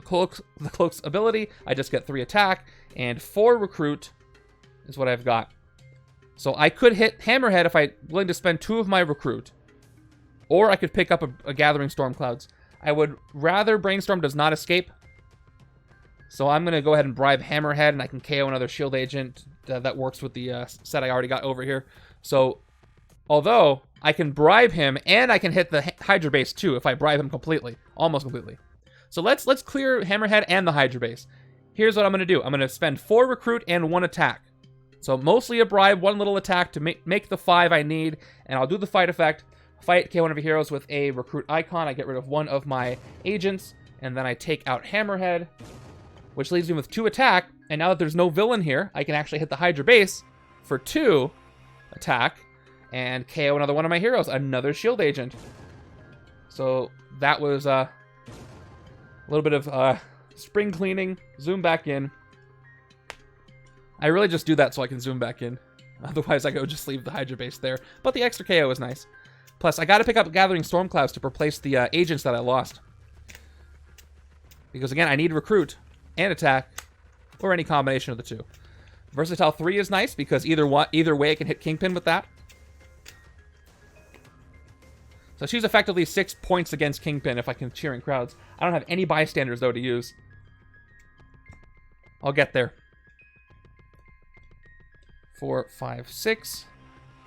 cloak's ability. I just get 3 attack, and 4 recruit is what I've got. So I could hit Hammerhead if I'm willing to spend 2 of my recruit. Or I could pick up a Gathering Storm Clouds. I would rather Brainstorm does not escape. So I'm going to go ahead and bribe Hammerhead, and I can KO another shield agent that works with the set I already got over here. So, although I can bribe him, and I can hit the Hydra base too if I bribe him completely. Almost completely. So let's clear Hammerhead and the Hydra base. Here's what I'm going to do. I'm going to spend 4 recruit and 1 attack. So mostly a bribe, 1 little attack to make the 5 I need, and I'll do the fight effect. Fight KO one of your heroes with a recruit icon. I get rid of 1 of my agents, and then I take out Hammerhead, which leaves me with 2 attack. And now that there's no villain here, I can actually hit the Hydra base for 2 attack and KO another one of my heroes, another shield agent. So that was a little bit of spring cleaning. Zoom back in. I really just do that so I can zoom back in. Otherwise, I go just leave the Hydra base there. But the extra KO is nice. Plus, I got to pick up Gathering Storm Clouds to replace the agents that I lost. Because, again, I need recruit and attack, or any combination of the 2. Versatile 3 is nice, because either way I can hit Kingpin with that. So she's effectively 6 points against Kingpin if I can cheering crowds. I don't have any bystanders, though, to use. I'll get there. 4, 5, 6.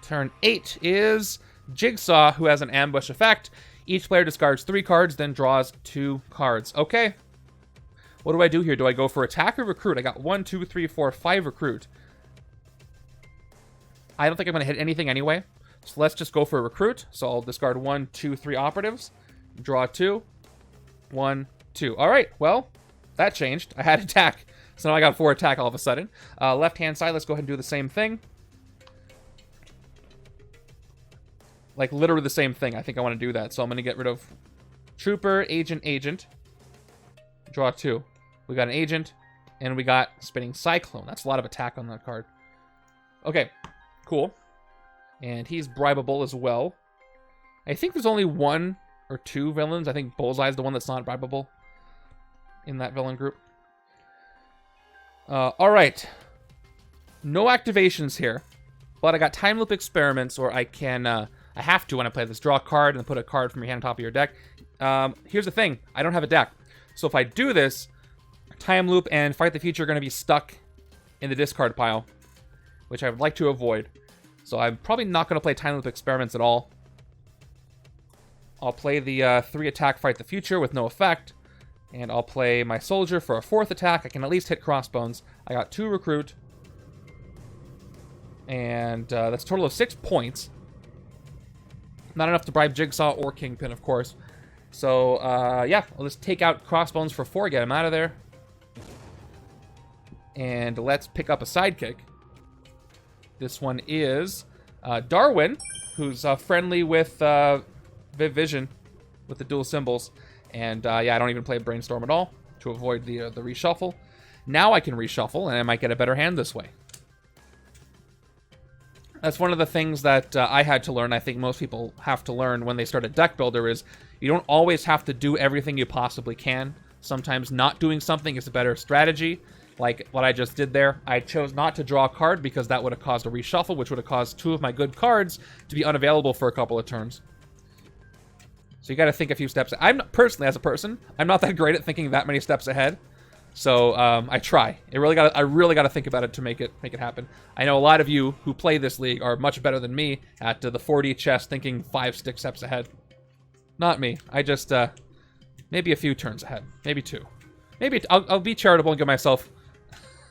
Turn 8 is Jigsaw, who has an ambush effect. Each player discards 3 cards, then draws 2 cards. Okay. What do I do here? Do I go for attack or recruit? I got 1, 2, 3, 4, 5 recruit. I don't think I'm going to hit anything anyway. So let's just go for a recruit. So I'll discard 1, 2, 3 operatives. Draw 2. 1, 2. All right. Well, that changed. I had attack. So now I got 4 attack all of a sudden. Left-hand side, let's go ahead and do the same thing. Like, literally the same thing. I think I want to do that. So I'm going to get rid of Trooper, Agent. Draw 2. We got an Agent, and we got Spinning Cyclone. That's a lot of attack on that card. Okay, cool. And he's bribable as well. I think there's only 1 or 2 villains. I think Bullseye's the one that's not bribable in that villain group. All right. No activations here, but I got Time Loop Experiments, or I can... I have to when I play this. Draw a card and put a card from your hand on top of your deck. Here's the thing. I don't have a deck. So if I do this, Time Loop and Fight the Future are going to be stuck in the discard pile, which I would like to avoid. So I'm probably not going to play Time Loop Experiments at all. I'll play the 3 attack Fight the Future with no effect. And I'll play my Soldier for a 4th attack. I can at least hit Crossbones. I got 2 recruit. And that's a total of 6 points. Not enough to bribe Jigsaw or Kingpin, of course. So, yeah, I'll just take out Crossbones for 4, get him out of there. And let's pick up a sidekick. This one is Darwin, who's friendly with Viv Vision with the dual symbols. And, yeah, I don't even play Brainstorm at all to avoid the reshuffle. Now I can reshuffle, and I might get a better hand this way. That's one of the things that I had to learn. I think most people have to learn when they start a deck builder is you don't always have to do everything you possibly can. Sometimes not doing something is a better strategy. Like what I just did there. I chose not to draw a card because that would have caused a reshuffle, which would have caused 2 of my good cards to be unavailable for a couple of turns. So you got to think a few steps. I'm not, personally, as a person, I'm not that great at thinking that many steps ahead. So I try. I really got to think about it to make it happen. I know a lot of you who play this league are much better than me at the 4D chess, thinking 5 steps ahead. Not me. I just maybe a few turns ahead, maybe 2. Maybe I'll be charitable and give myself.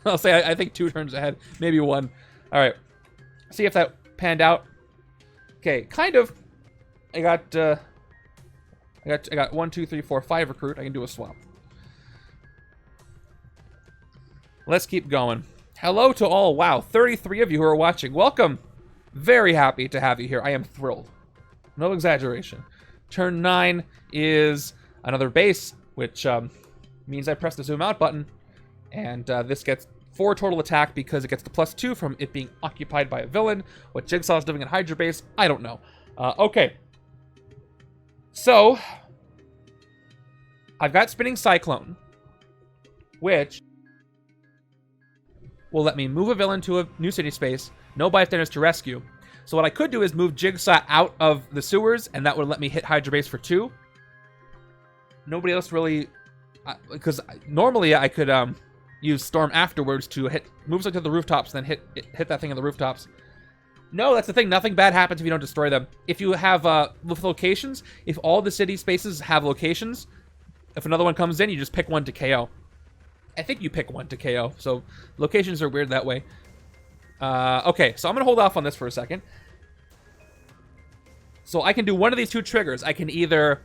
I'll say I think 2 turns ahead, maybe 1. All right. See if that panned out. Okay, kind of. I got 1, 2, 3, 4, 5 recruit. I can do a swap. Let's keep going. Hello to all. Wow, 33 of you who are watching. Welcome. Very happy to have you here. I am thrilled. No exaggeration. Turn 9 is another base, which means I press the zoom out button. And this gets 4 total attack because it gets the +2 from it being occupied by a villain. What Jigsaw is doing in Hydra base, I don't know. Okay. So, I've got Spinning Cyclone, which will let me move a villain to a new city space, No bystanders to rescue. So what I could do is move Jigsaw out of the sewers, and that would let me hit Hydra base for 2. Nobody else really... Because normally I could use Storm afterwards to move something to the rooftops, then hit that thing on the rooftops. No, that's the thing. Nothing bad happens if you don't destroy them. If you have with locations, if all the city spaces have locations, if another one comes in, you just pick one to KO. I think you pick one to KO, so locations are weird that way. Okay, so I'm going to hold off on this for a second. So I can do one of these 2 triggers. I can either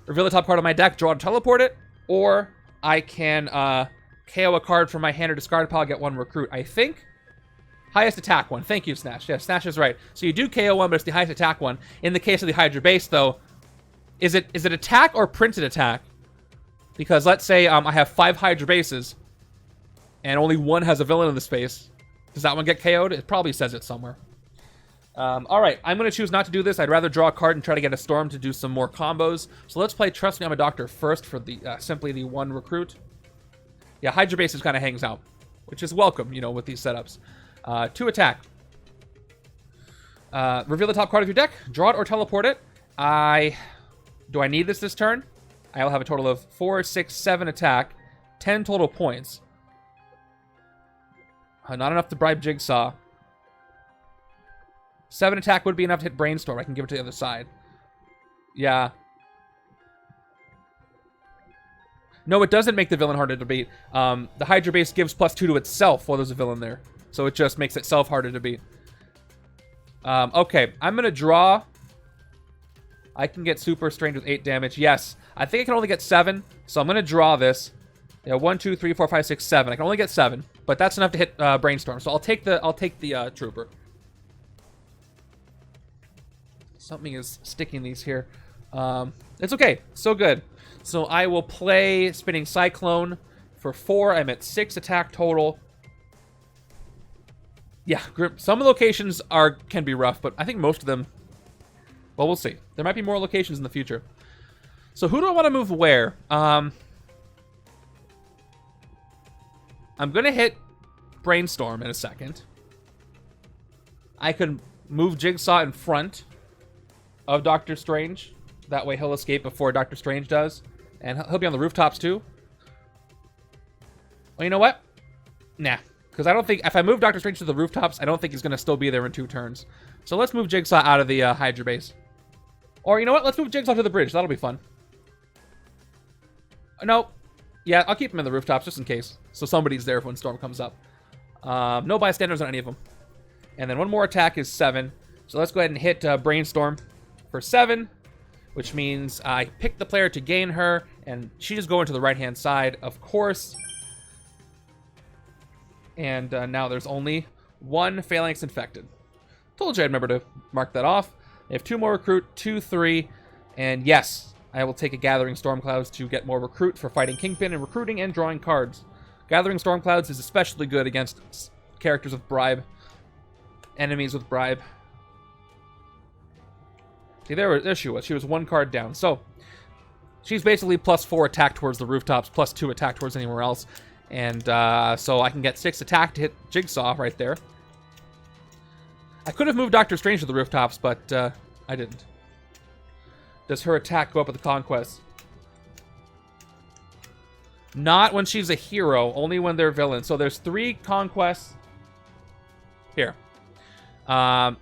reveal the top card of my deck, draw and teleport it, or I can KO a card from my hand or discard pile, get 1 recruit. I think highest attack one. Thank you, Snash. Yeah, Snash is right. So you do KO one, but it's the highest attack one. In the case of the Hydra base, though, is it attack or printed attack? Because let's say I have 5 Hydra bases, and only 1 has a villain in the space. Does that one get KO'd? It probably says it somewhere. Alright, I'm going to choose not to do this. I'd rather draw a card and try to get a Storm to do some more combos. So let's play Trust Me, I'm a Doctor first for the simply the 1 recruit. Yeah, Hydra bases kind of hangs out, which is welcome, you know, with these setups. 2 attack. Reveal the top card of your deck, draw it or teleport it. Do I need this turn? I will have a total of 4, 6, 7 attack, 10 total points. Not enough to bribe Jigsaw. 7 attack would be enough to hit Brainstorm. I can give it to the other side. Yeah. No, it doesn't make the villain harder to beat. The Hydra base gives +2 to itself while there's a villain there. So it just makes itself harder to beat. Okay, I'm going to draw. I can get super strange with 8 damage. Yes, I think I can only get 7. So I'm going to draw this. Yeah, 1, 2, 3, 4, 5, 6, 7. I can only get 7, but that's enough to hit Brainstorm. So I'll take the Trooper. Something is sticking these here. It's okay. So good. So I will play Spinning Cyclone for 4. I'm at 6 attack total. Yeah, some locations can be rough, but I think most of them... Well, we'll see. There might be more locations in the future. So who do I want to move where? I'm going to hit Brainstorm in a second. I could move Jigsaw in front of Doctor Strange. That way he'll escape before Doctor Strange does. And he'll be on the rooftops too. Well, you know what? Nah. Because I don't think... If I move Doctor Strange to the rooftops, I don't think he's going to still be there in 2 turns. So let's move Jigsaw out of the Hydra base. Or, you know what? Let's move Jigsaw to the bridge. That'll be fun. No. Yeah, I'll keep him in the rooftops just in case. So somebody's there when Storm comes up. No bystanders on any of them. And then 1 more attack is 7. So let's go ahead and hit Brainstorm for 7. Which means I pick the player to gain her. And she just going to the right-hand side, of course. And now there's only 1 Phalanx infected. Told you I'd remember to mark that off. I have 2 more recruit, 2, 3. And yes, I will take a Gathering Stormclouds to get more recruit for fighting Kingpin and recruiting and drawing cards. Gathering Stormclouds is especially good against characters with bribe. Enemies with bribe. See, there she was. She was 1 card down. So, she's basically +4 attack towards the rooftops, +2 attack towards anywhere else. And so I can get 6 attack to hit Jigsaw right there. I could have moved Doctor Strange to the rooftops, but I didn't. Does her attack go up with the Conquest? Not when she's a hero, only when they're villains. So there's 3 Conquests. Here.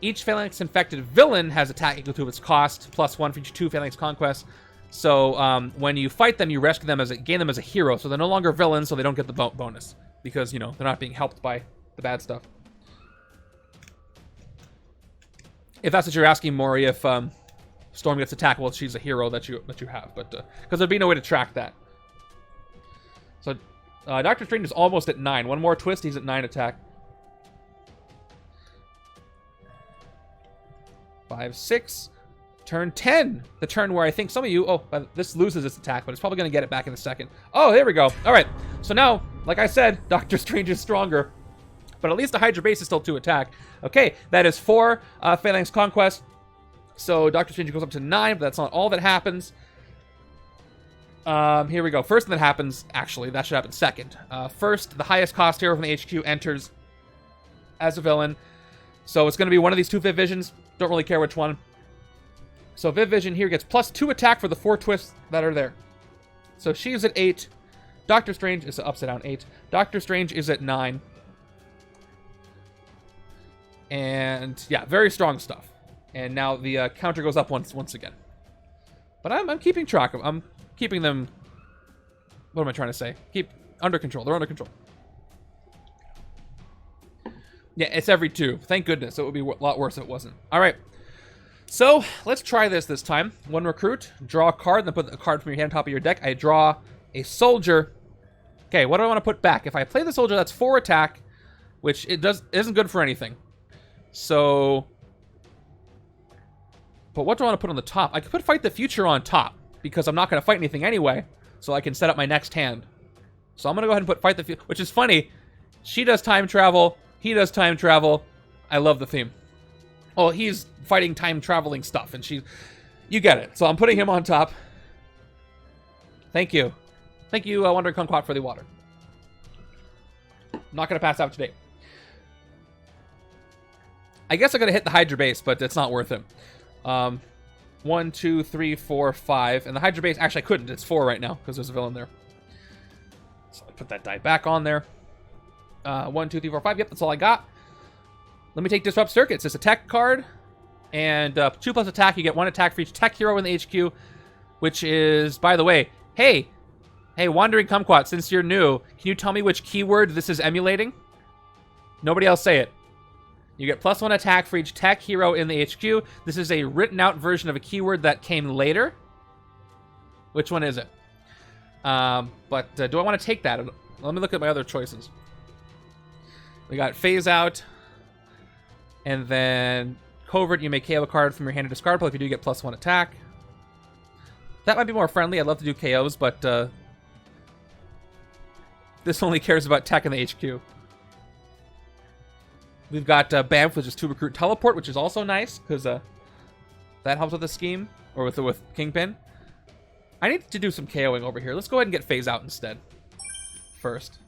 Each Phalanx infected villain has attack equal to its cost, +1 for each 2 Phalanx Conquests. So when you fight them, you rescue them gain them as a hero. So they're no longer villains, so they don't get the bonus. Because, you know, they're not being helped by the bad stuff. If that's what you're asking, Maury, if Storm gets attacked, well, she's a hero that you have. But because there'd be no way to track that. So Doctor Strange is almost at 9. 1 more twist, he's at 9 attack. 5, 6. Turn 10. The turn where I think some of you... Oh, this loses its attack, but it's probably going to get it back in a second. Oh, there we go. All right. So now, like I said, Doctor Strange is stronger. But at least the Hydra base is still 2 attack. Okay, that is 4 Phalanx Conquest. So Doctor Strange goes up to 9, but that's not all that happens. Here we go. First thing that happens... Actually, that should happen second. First, the highest cost hero from the HQ enters as a villain. So it's going to be one of these two Viv Visions. Don't really care which one. So Viv Vision here gets +2 attack for the 4 twists that are there. So she's at 8. Doctor Strange is upside down 8. Doctor Strange is at 9. And yeah, very strong stuff. And now the counter goes up once again. But I'm keeping track of. I'm keeping them. What am I trying to say? Keep under control. They're under control. Yeah, it's every 2. Thank goodness. It would be a lot worse if it wasn't. All right. So let's try this time. 1 recruit. Draw a card. Then put a card from your hand on top of your deck. I draw a soldier. Okay, what do I want to put back? If I play the soldier, that's 4 attack, which isn't good for anything. So, but what do I want to put on the top? I could put Fight the Future on top, because I'm not going to fight anything anyway, so I can set up my next hand. So I'm going to go ahead and put Fight the Future, which is funny. She does time travel. He does time travel. I love the theme. Well, he's fighting time traveling stuff, and you get it. So I'm putting him on top. Thank you. Thank you, Wandering Kumquat, for the water. I'm not going to pass out today. I guess I'm going to hit the Hydra base, but it's not worth it. 1, 2, 3, 4, 5. And the Hydra base, actually I couldn't. It's 4 right now, because there's a villain there. So I put that die back on there. 1, 2, 3, 4, 5. Yep, that's all I got. Let me take Disrupt Circuits. It's a tech card. And 2+ attack. You get 1 attack for each tech hero in the HQ. Which is, by the way, hey, Wandering Kumquat, since you're new, can you tell me which keyword this is emulating? Nobody else say it. You get +1 attack for each tech hero in the HQ. This is a written out version of a keyword that came later. Which one is it? Do I want to take that? Let me look at my other choices. We got Phase Out. And then Covert, you may KO a card from your hand to discard pile if you do get +1 attack. That might be more friendly. I'd love to do KOs, but this only cares about tech in the HQ. We've got Bamf, which is 2 recruit teleport, which is also nice, because that helps with the scheme, or with Kingpin. I need to do some KOing over here. Let's go ahead and get Phase Out instead. First.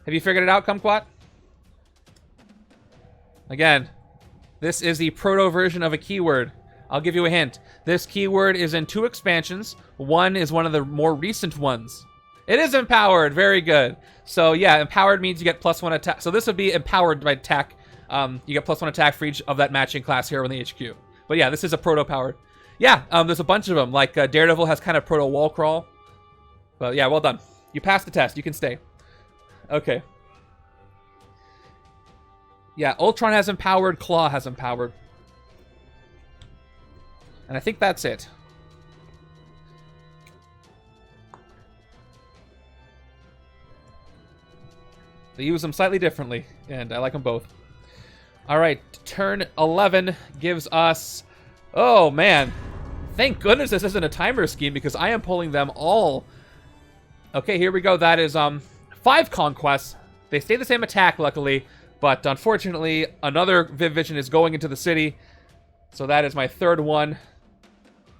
Have you figured it out, Kumquat? Again, this is the proto version of a keyword. I'll give you a hint. This keyword is in 2 expansions. One is one of the more recent ones. It is empowered. Very good. So yeah, empowered means you get +1 attack. So this would be empowered by tech. You get +1 attack for each of that matching class hero in the HQ. But yeah, this is a proto-powered. Yeah, there's a bunch of them. Like Daredevil has kind of proto wall crawl. But yeah, well done. You passed the test. You can stay. Okay. Yeah, Ultron has empowered. Claw has empowered. And I think that's it. They use them slightly differently, and I like them both. All right, turn 11 gives us... Oh, man. Thank goodness this isn't a timer scheme, because I am pulling them all. Okay, here we go. That is 5 conquests. They stay the same attack, luckily, but unfortunately, another Viv Vision is going into the city. So that is my 3rd one.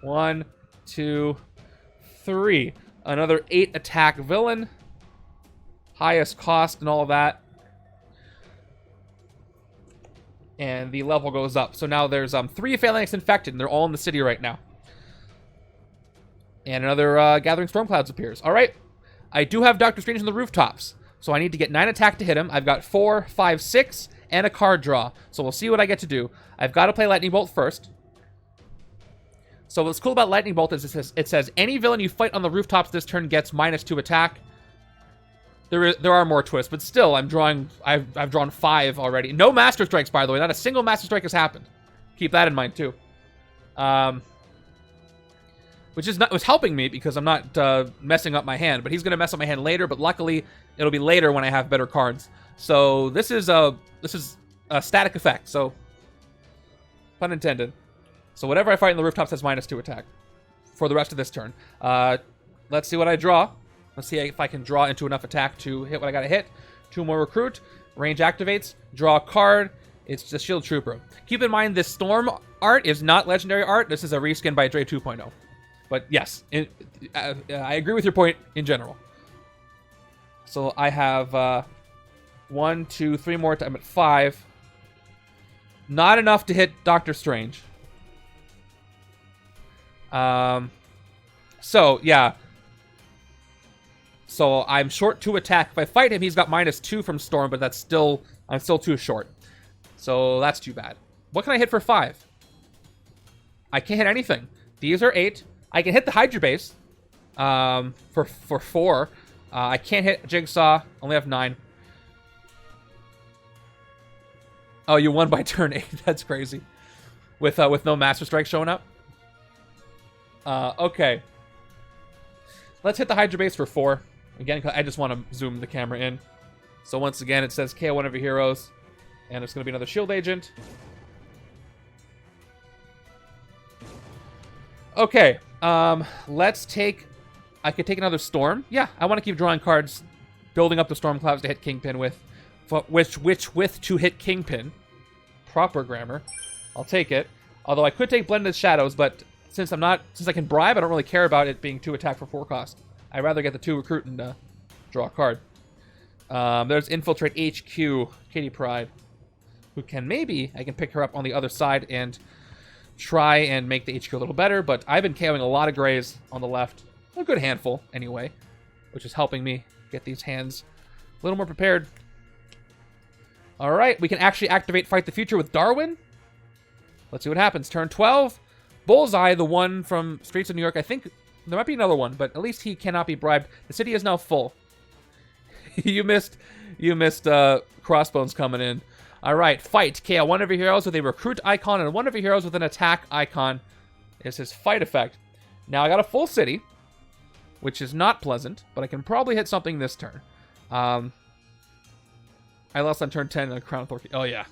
1, 2, 3. Another 8 attack villain. Highest cost and all of that. And the level goes up. So now there's 3 Phalanx infected, and they're all in the city right now. And another Gathering Storm Clouds appears. All right. I do have Doctor Strange on the rooftops. So I need to get 9 attack to hit him. I've got 4, 5, 6, and a card draw. So we'll see what I get to do. I've got to play Lightning Bolt first. So what's cool about Lightning Bolt is it says any villain you fight on the rooftops this turn gets -2 attack. There are more twists, but still, I've drawn 5 already. No Master Strikes, by the way. Not a single Master Strike has happened. Keep that in mind too. Which was helping me because I'm not messing up my hand. But he's gonna mess up my hand later. But luckily, it'll be later when I have better cards. So this is a static effect. So pun intended. So whatever I fight in the rooftops has -2 attack for the rest of this turn. Let's see what I draw. Let's see if I can draw into enough attack to hit what I gotta hit. 2 more recruit. Range activates. Draw a card. It's just Shield Trooper. Keep in mind, this Storm art is not legendary art. This is a reskin by Dre 2.0. But yes, I agree with your point in general. So I have 1, 2, 3 more. I'm at 5. Not enough to hit Doctor Strange. So, yeah. So, I'm short 2 attack. If I fight him, he's got -2 from Storm, but that's still... I'm still too short. So, that's too bad. What can I hit for 5? I can't hit anything. These are 8. I can hit the Hydra base for 4. I can't hit Jigsaw. Only have 9. Oh, you won by turn 8. That's crazy. With no Master Strike showing up. Okay. Let's hit the Hydra base for 4. Again, I just want to zoom the camera in. So once again, it says KO one of your heroes. And it's going to be another shield agent. Okay. Let's take... I could take another Storm. Yeah, I want to keep drawing cards, building up the Storm Clouds to hit Kingpin with. Which with to hit Kingpin. Proper grammar. I'll take it. Although I could take Blended Shadows, but since I can bribe, I don't really care about it being 2 attack for 4 cost. I'd rather get the 2 recruit and draw a card. There's Infiltrate HQ, Katie Pryde, who can I can pick her up on the other side and try and make the HQ a little better, but I've been KOing a lot of grays on the left. A good handful, anyway, which is helping me get these hands a little more prepared. Alright, we can actually activate Fight the Future with Darwin. Let's see what happens. Turn 12. Bullseye, the one from Streets of New York. I think there might be another one, but at least he cannot be bribed. The city is now full. You missed Crossbones coming in. Alright, fight. KO one of your heroes with a recruit icon and one of your heroes with an attack icon is his fight effect. Now I got a full city, which is not pleasant, but I can probably hit something this turn. I lost on turn 10 and a Crown of Thor. Oh, yeah.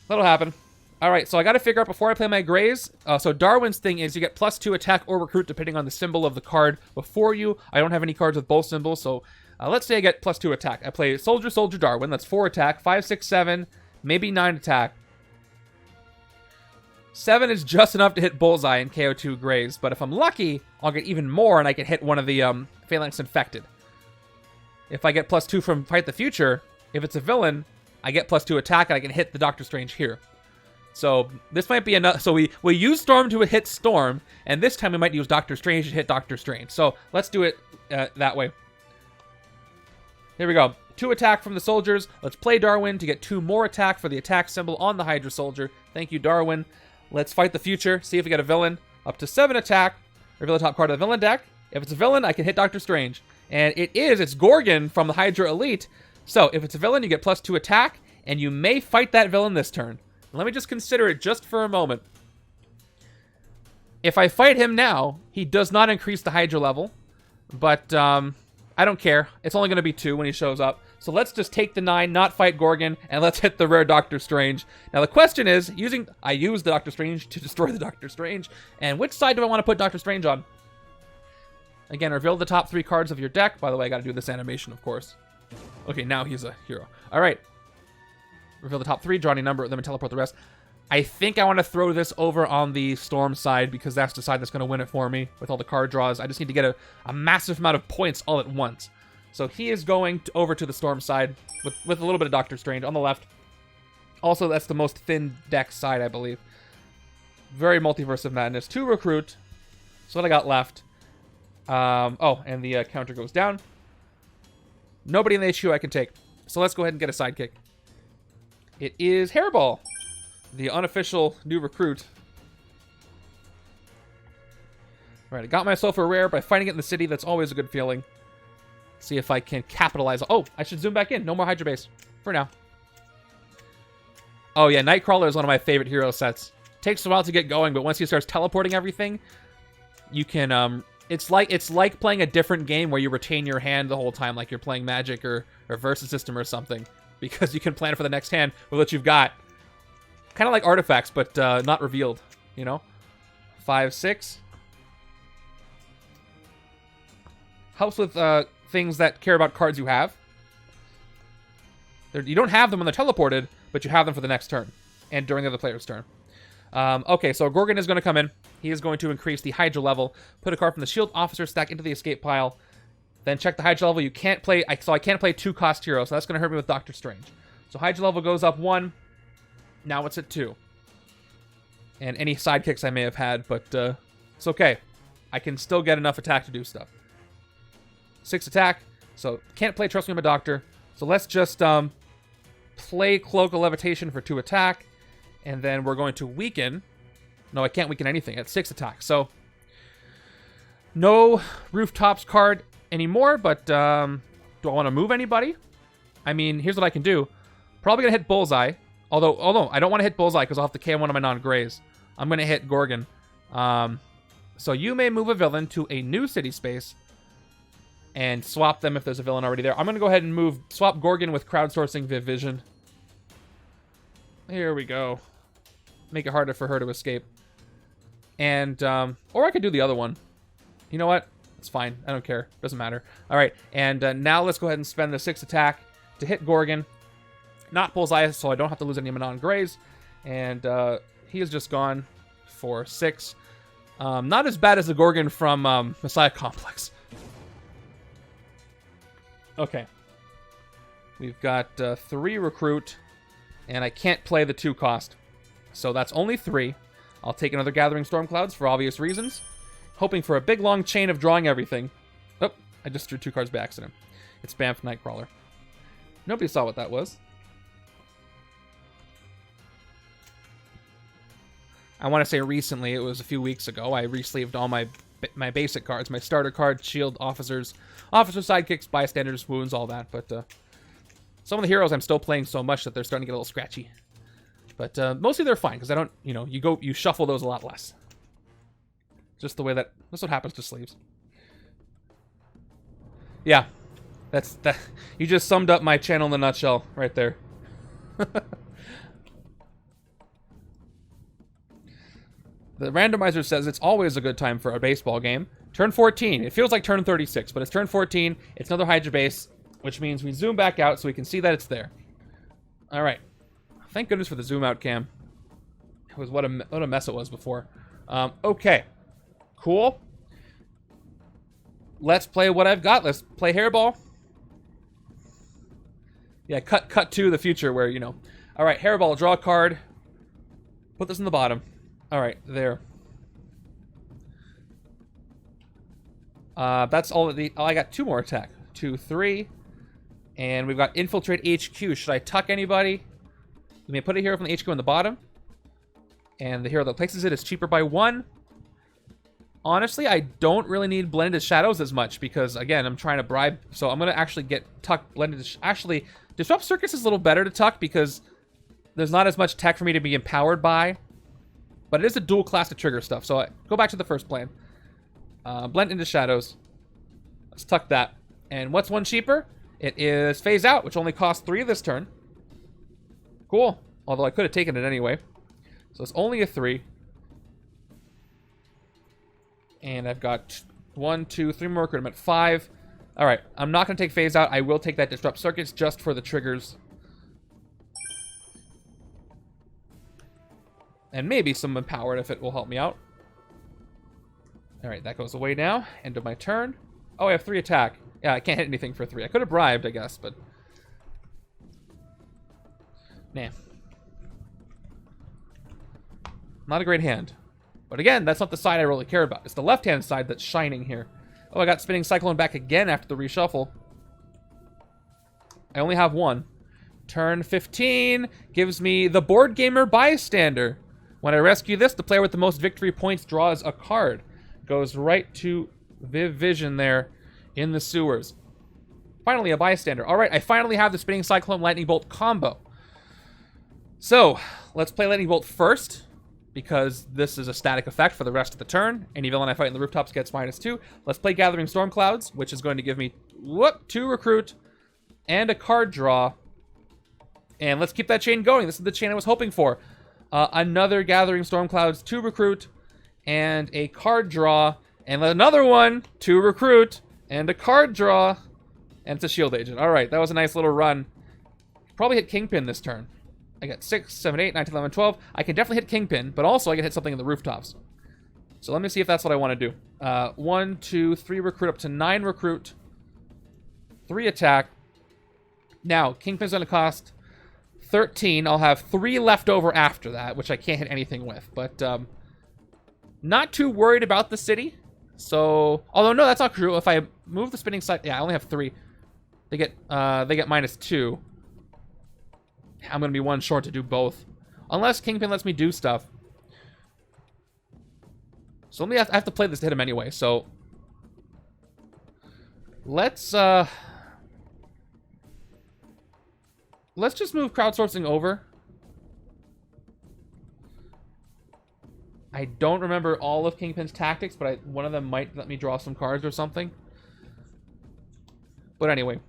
That'll happen. Alright, so I gotta figure out before I play my grays. So Darwin's thing is you get +2 attack or recruit depending on the symbol of the card before you. I don't have any cards with both symbols, so let's say I get +2 attack. I play Soldier, Soldier, Darwin. That's 4 attack, 5, 6, 7, maybe 9 attack. 7 is just enough to hit Bullseye and KO 2 grays, but if I'm lucky, I'll get even more and I can hit one of the Phalanx Infected. If I get +2 from Fight the Future, if it's a villain, I get +2 attack and I can hit the Doctor Strange here. So this might be enough. So we use Storm to hit Storm, and this time we might use Doctor Strange to hit Doctor Strange. So let's do it that way. Here we go. 2 attack from the soldiers. Let's play Darwin to get 2 more attack for the attack symbol on the Hydra soldier. Thank you, Darwin. Let's fight the future. See if we get a villain. Up to 7 attack. Reveal the top card of the villain deck. If it's a villain, I can hit Doctor Strange. And it's Gorgon from the Hydra Elite. So if it's a villain, you get +2 attack, and you may fight that villain this turn. Let me just consider it just for a moment. If I fight him now, he does not increase the Hydra level. But I don't care. It's only going to be 2 when he shows up. So let's just take the 9, not fight Gorgon, and let's hit the rare Doctor Strange. Now the question is, I use the Doctor Strange to destroy the Doctor Strange, and which side do I want to put Doctor Strange on? Again, reveal the top 3 cards of your deck. By the way, I got to do this animation, of course. Okay, now he's a hero. All right. Reveal the top 3, draw any number, then teleport the rest. I think I want to throw this over on the Storm side because that's the side that's going to win it for me with all the card draws. I just need to get a massive amount of points all at once. So he is going over to the Storm side with a little bit of Doctor Strange on the left. Also, that's the most thin deck side, I believe. Very Multiverse of Madness. 2 recruit. So what I got left. Oh, and the counter goes down. Nobody in the HQ I can take. So let's go ahead and get a sidekick. It is Hairball, the unofficial new recruit. All right, I got myself a rare by fighting it in the city. That's always a good feeling. See if I can capitalize. Oh, I should zoom back in. No more Hydra base for now. Oh yeah, Nightcrawler is one of my favorite hero sets. Takes a while to get going, but once he starts teleporting everything, you can it's like playing a different game where you retain your hand the whole time, like you're playing Magic or Versus System or something, because you can plan for the next hand with what you've got. Kind of like artifacts, but not revealed, you know? 5, 6. Helps with things that care about cards you have. You don't have them when they're teleported, but you have them for the next turn and during the other player's turn. Okay, so Gorgon is going to come in. He is going to increase the Hydra level, put a card from the Shield Officer stack into the escape pile. Then check the Hydra level. You can't play, so I can't play 2-cost heroes, so that's going to hurt me with Doctor Strange. So Hydra level goes up 1. Now it's at 2. And any sidekicks I may have had, but it's okay. I can still get enough attack to do stuff. 6 attack, so can't play Trust Me, I'm a Doctor. So let's just play Cloak of Levitation for 2 attack, and then we're going to weaken. No, I can't weaken anything at 6 attack. So no Rooftops card anymore, but do I want to move anybody? I mean, here's what I can do. Probably going to hit Bullseye. Although I don't want to hit Bullseye because I'll have to KO one of my non-grays. I'm going to hit Gorgon. So you may move a villain to a new city space and swap them if there's a villain already there. I'm going to go ahead and swap Gorgon with crowdsourcing Viv Vision. Here we go. Make it harder for her to escape. And, or I could do the other one. You know what? It's fine. I don't care. Doesn't matter. All right. And now let's go ahead and spend the 6 attack to hit Gorgon. Not Bullseye, so I don't have to lose any of my non-grays. And he is just gone for 6. Not as bad as the Gorgon from Messiah Complex. Okay. We've got 3 recruit, and I can't play the 2-cost. So that's only 3. I'll take another Gathering Storm Clouds for obvious reasons. Hoping for a big long chain of drawing everything. Oh, I just drew 2 cards by accident. It's spam for Nightcrawler. Nobody saw what that was. I want to say recently, it was a few weeks ago, I resleeved all my basic cards, my starter card, shield, officers, sidekicks, bystanders, wounds, all that. But some of the heroes I'm still playing so much that they're starting to get a little scratchy. But mostly they're fine because I don't, you shuffle those a lot less. Just the way that's what happens to sleeves. Yeah, that. You just summed up my channel in a nutshell right there. The randomizer says it's always a good time for a baseball game. Turn 14. It feels like turn 36, but it's turn 14. It's another Hydra base, which means we zoom back out so we can see that it's there. All right. Thank goodness for the zoom out cam. It was what a mess it was before. Okay. Cool. Let's play what I've got. Let's play Hairball. Yeah, cut to the future where, All right, Hairball, draw a card. Put this in the bottom. All right, there. That's all of the... Oh, I got 2 more attack. 2, 3. And we've got Infiltrate HQ. Should I tuck anybody? Let me put a hero from the HQ on the bottom. And the hero that places it is cheaper by 1. Honestly, I don't really need Blended Shadows as much because, again, I'm trying to bribe. So I'm going to actually get tuck Blended... Actually, Disrupt Circus is a little better to tuck because there's not as much tech for me to be empowered by. But it is a dual class to trigger stuff. So go back to the first plan. Blend into Shadows. Let's tuck that. And what's 1 cheaper? It is Phase Out, which only costs 3 this turn. Cool. Although I could have taken it anyway. So it's only a 3. And I've got 1, 2, 3 more recruit. I'm at 5. All right. I'm not going to take Phase Out. I will take that Disrupt Circuits just for the triggers. And maybe some Empowered if it will help me out. Alright, that goes away now. End of my turn. Oh, I have 3 attack. Yeah, I can't hit anything for 3. I could have bribed, I guess, but... Nah. Not a great hand. But again, that's not the side I really care about. It's the left-hand side that's shining here. Oh, I got Spinning Cyclone back again after the reshuffle. I only have 1. Turn 15 gives me the Board Gamer Bystander. When I rescue this, the player with the most victory points draws a card. Goes right to Viv Vision there in the sewers. Finally, a bystander. All right, I finally have the Spinning Cyclone Lightning Bolt combo. So, let's play Lightning Bolt first, because this is a static effect for the rest of the turn. Any villain I fight in the rooftops gets -2. Let's play Gathering Storm Clouds, which is going to give me 2 recruit and a card draw. And let's keep that chain going. This is the chain I was hoping for. Another Gathering Storm Clouds, 2 recruit, and a card draw, and another one, 2 recruit, and a card draw, and it's a shield agent. All right, that was a nice little run. Probably hit Kingpin this turn. I got 6, 7, 8, 9, 10, 11, 12. I can definitely hit Kingpin, but also I can hit something in the rooftops. So let me see if that's what I want to do. 1, 2, 3 recruit up to 9 recruit. 3 attack. Now, Kingpin's going to cost 13. I'll have 3 left over after that, which I can't hit anything with. But not too worried about the city. So, although no, that's not true. If I move the spinning side, yeah, I only have 3. They get -2. I'm going to be 1 short to do both. Unless Kingpin lets me do stuff. So I have to play this to hit him anyway. So let's just move crowdsourcing over. I don't remember all of Kingpin's tactics, but one of them might let me draw some cards or something. But anyway.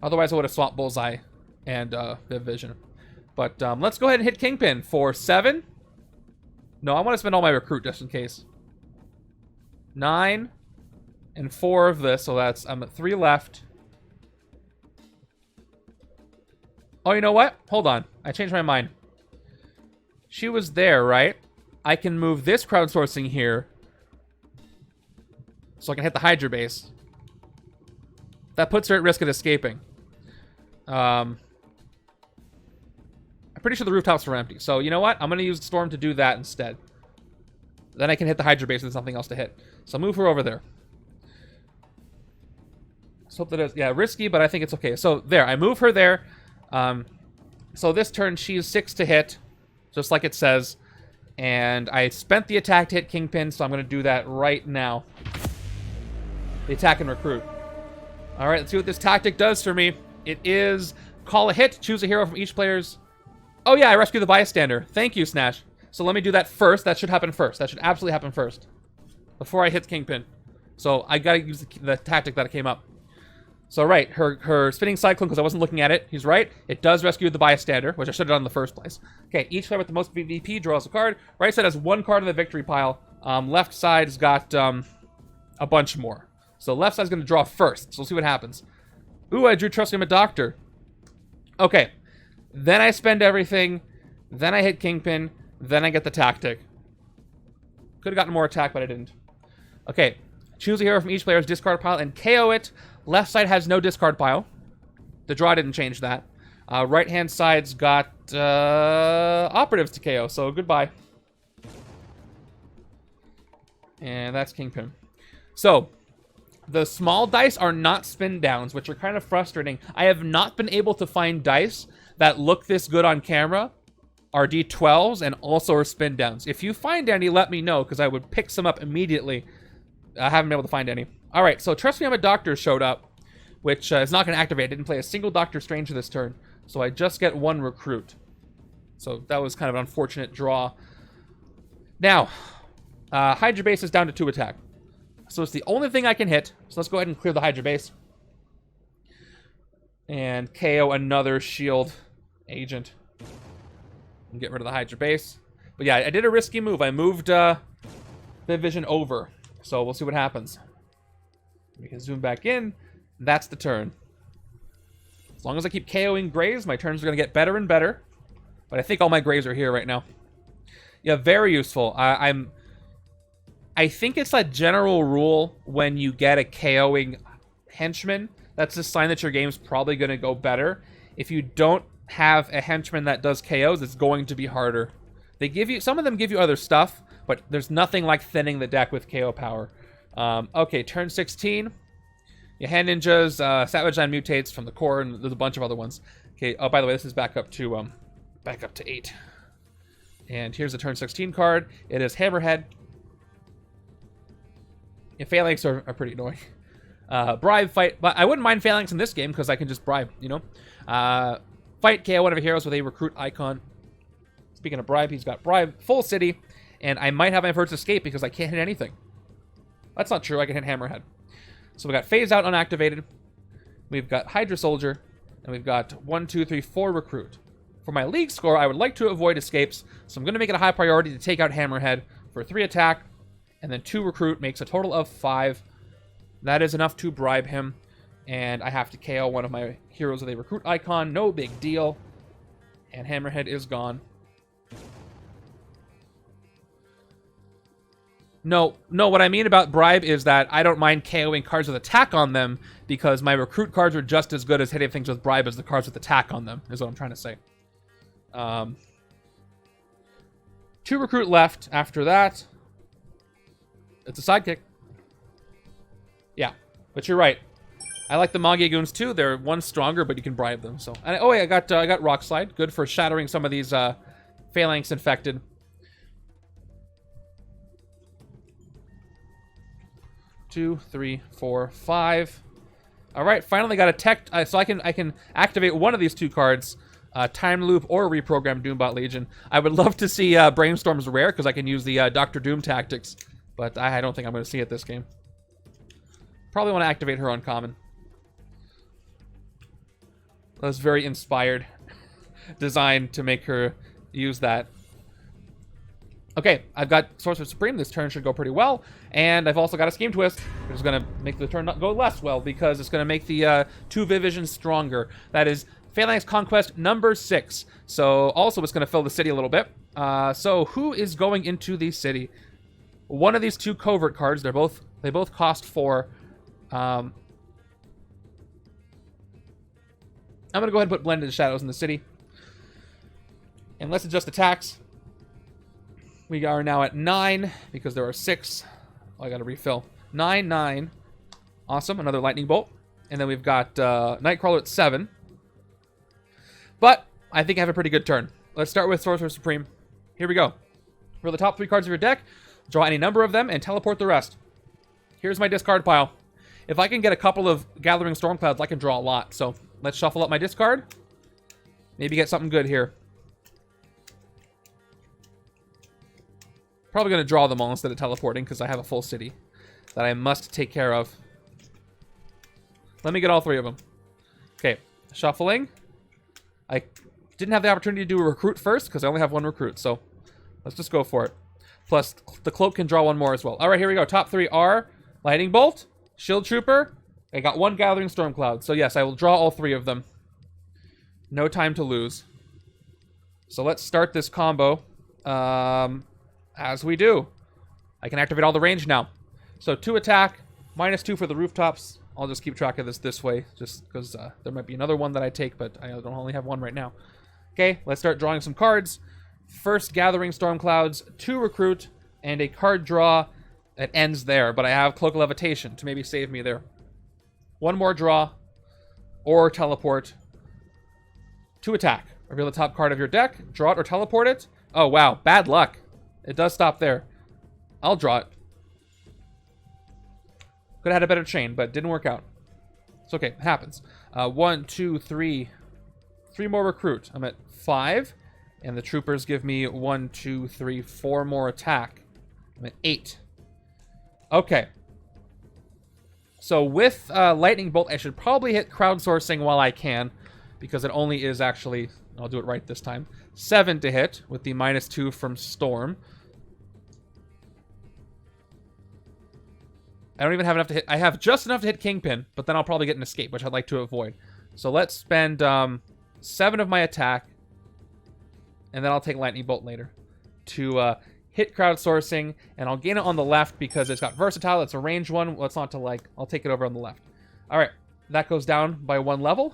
Otherwise, I would have swapped Bullseye and Viv Vision. But let's go ahead and hit Kingpin for 7. No, I want to spend all my recruit just in case. 9 and 4 of this, so I'm at 3 left. Oh, you know what? Hold on. I changed my mind. She was there, right? I can move this crowdsourcing here. So I can hit the Hydra base. That puts her at risk of escaping. I'm pretty sure the rooftops were empty. So, you know what? I'm going to use Storm to do that instead. Then I can hit the Hydra base with something else to hit. So I'll move her over there. Let's hope that it's, yeah, risky, but I think it's okay. So there, I move her there. So this turn, she's 6 to hit, just like it says. And I spent the attack to hit Kingpin, so I'm going to do that right now. The attack and recruit. All right, let's see what this tactic does for me. It is call a hit, choose a hero from each player's... Oh yeah, I rescue the bystander. Thank you, Snash. So let me do that first. That should happen first. That should absolutely happen first. Before I hit Kingpin. So I gotta use the tactic that came up. So right, her spinning cyclone, because I wasn't looking at it. He's right. It does rescue the bystander, which I should have done in the first place. Okay, each player with the most VP draws a card. Right side has 1 card in the victory pile. Left side's got a bunch more. So left side's gonna draw first. So we'll see what happens. Ooh, I drew Trusting a Doctor. Okay. Then I spend everything. Then I hit Kingpin. Then I get the tactic. Could have gotten more attack, but I didn't. Okay. Choose a hero from each player's discard pile and KO it. Left side has no discard pile. The draw didn't change that. Right-hand side's got operatives to KO, so goodbye. And that's Kingpin. So, the small dice are not spin downs, which are kind of frustrating. I have not been able to find dice that look this good on camera, are D12s, and also are spin downs. If you find any, let me know, because I would pick some up immediately. I haven't been able to find any. All right, so Trust Me, I'm a Doctor showed up, which is not going to activate. I didn't play a single Doctor Strange this turn, so I just get 1 recruit. So that was kind of an unfortunate draw. Now, Hydra base is down to 2 attack. So it's the only thing I can hit. So let's go ahead and clear the Hydra base. And KO another shield agent. And get rid of the Hydra base. But yeah, I did a risky move. I moved the vision over. So we'll see what happens. We can zoom back in. That's the turn. As long as I keep KOing Graves, my turns are going to get better and better. But I think all my Graves are here right now. Yeah, very useful. I think it's a general rule when you get a KOing henchman. That's a sign that your game's probably going to go better. If you don't have a henchman that does KOs, it's going to be harder. They give you, some of them give you other stuff, but there's nothing like thinning the deck with KO power. Okay, turn 16. Your hand ninjas, Savage Land mutates from the core, and there's a bunch of other ones. Okay. Oh, by the way, this is back up to 8. And here's the turn 16 card. It is Hammerhead. Yeah, Phalanx are pretty annoying. Bribe, fight, but I wouldn't mind Phalanx in this game because I can just bribe, you know. Fight, KO one of your heroes with a recruit icon. Speaking of bribe, he's got bribe, full city, and I might have my first escape because I can't hit anything. That's not true. I can hit Hammerhead. So we got Phase Out unactivated. We've got Hydra Soldier, and we've got 1, 2, 3, 4 recruit. For my league score, I would like to avoid escapes, so I'm going to make it a high priority to take out Hammerhead for 3 attack, and then 2 recruit makes a total of 5. That is enough to bribe him, and I have to KO one of my heroes with a recruit icon. No big deal. And Hammerhead is gone. No, what I mean about bribe is that I don't mind KOing cards with attack on them because my recruit cards are just as good as hitting things with bribe as the cards with attack on them, is what I'm trying to say. 2 recruit left after that. It's a sidekick. Yeah, but you're right. I like the Magia Goons too. They're one stronger, but you can bribe them. So, and, oh yeah, I got Rock Slide. Good for shattering some of these Phalanx infected. Two, three, four, 5. All right, finally got a tech, so I can activate one of these 2 cards, Time Loop or Reprogram Doombot Legion. I would love to see Brainstorm's rare because I can use the Dr. Doom tactics, but I don't think I'm going to see it this game. Probably want to activate her uncommon. That was very inspired design to make her use that. Okay, I've got Sorcerer Supreme. This turn should go pretty well. And I've also got a Scheme Twist, which is going to make the turn not go less well because it's going to make the 2 Vivisions stronger. That is Phalanx Conquest number 6. So also it's going to fill the city a little bit. So who is going into the city? One of these 2 covert cards. They both cost 4. I'm going to go ahead and put Blended Shadows in the city. And let's adjust attacks. We are now at 9 because there are 6. Oh, I got to refill. 9, 9. Awesome. Another Lightning Bolt. And then we've got Nightcrawler at 7. But I think I have a pretty good turn. Let's start with Sorcerer Supreme. Here we go. For the top 3 cards of your deck, draw any number of them and teleport the rest. Here's my discard pile. If I can get a couple of Gathering Storm Clouds, I can draw a lot. So let's shuffle up my discard. Maybe get something good here. Probably going to draw them all instead of teleporting because I have a full city that I must take care of. Let me get all 3 of them. Okay, shuffling. I didn't have the opportunity to do a recruit first because I only have 1 recruit, so let's just go for it. Plus, the cloak can draw 1 more as well. All right, here we go. Top 3 are Lightning Bolt, Shield Trooper. I got 1 Gathering Storm Cloud, so yes, I will draw all 3 of them. No time to lose. So let's start this combo. As we do. I can activate all the range now. So 2 attack, -2 for the rooftops. I'll just keep track of this way, just because there might be another one that I take, but I don't only have 1 right now. Okay, let's start drawing some cards. First, Gathering Storm Clouds, 2 recruit, and a card draw that ends there, but I have Cloak of Levitation to maybe save me there. 1 more draw, or teleport. 2 attack. Reveal the top card of your deck, draw it or teleport it. Oh wow, bad luck. It does stop there. I'll draw it. Could have had a better chain, but didn't work out. It's okay. It happens. 1, 2, 3. 3 more recruit. I'm at 5. And the troopers give me 1, 2, 3, 4 more attack. I'm at 8. Okay. So with Lightning Bolt, I should probably hit crowdsourcing while I can. Because it only is actually... I'll do it right this time. 7 to hit with the -2 from Storm. I don't even have enough to hit. I have just enough to hit Kingpin, but then I'll probably get an escape, which I'd like to avoid. So let's spend 7 of my attack, and then I'll take Lightning Bolt later to hit crowdsourcing, and I'll gain it on the left because it's got versatile. It's a range one. Well, it's not to like. I'll take it over on the left. All right, that goes down by 1 level.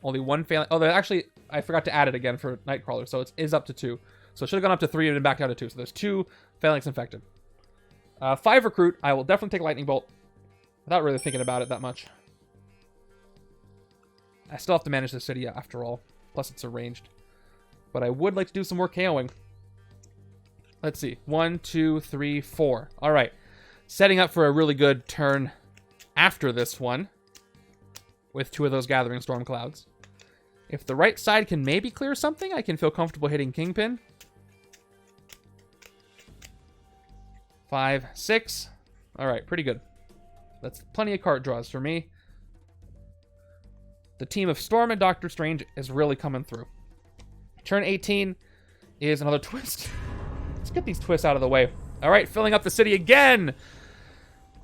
Only 1 failing. Oh, actually, I forgot to add it again for Nightcrawler, so it is up to 2. So it should have gone up to 3 and then back down to 2. So there's 2 Phalanx infected. 5 recruit. I will definitely take Lightning Bolt without really thinking about it that much. I still have to manage the city after all. Plus it's arranged. But I would like to do some more KOing. Let's see. 1, 2, 3, 4. All right. Setting up for a really good turn after this one with 2 of those Gathering Storm Clouds. If the right side can maybe clear something, I can feel comfortable hitting Kingpin. 5, 6. All right, pretty good. That's plenty of card draws for me. The team of Storm and Doctor Strange is really coming through. Turn 18 is another twist. Let's get these twists out of the way. All right, filling up the city again.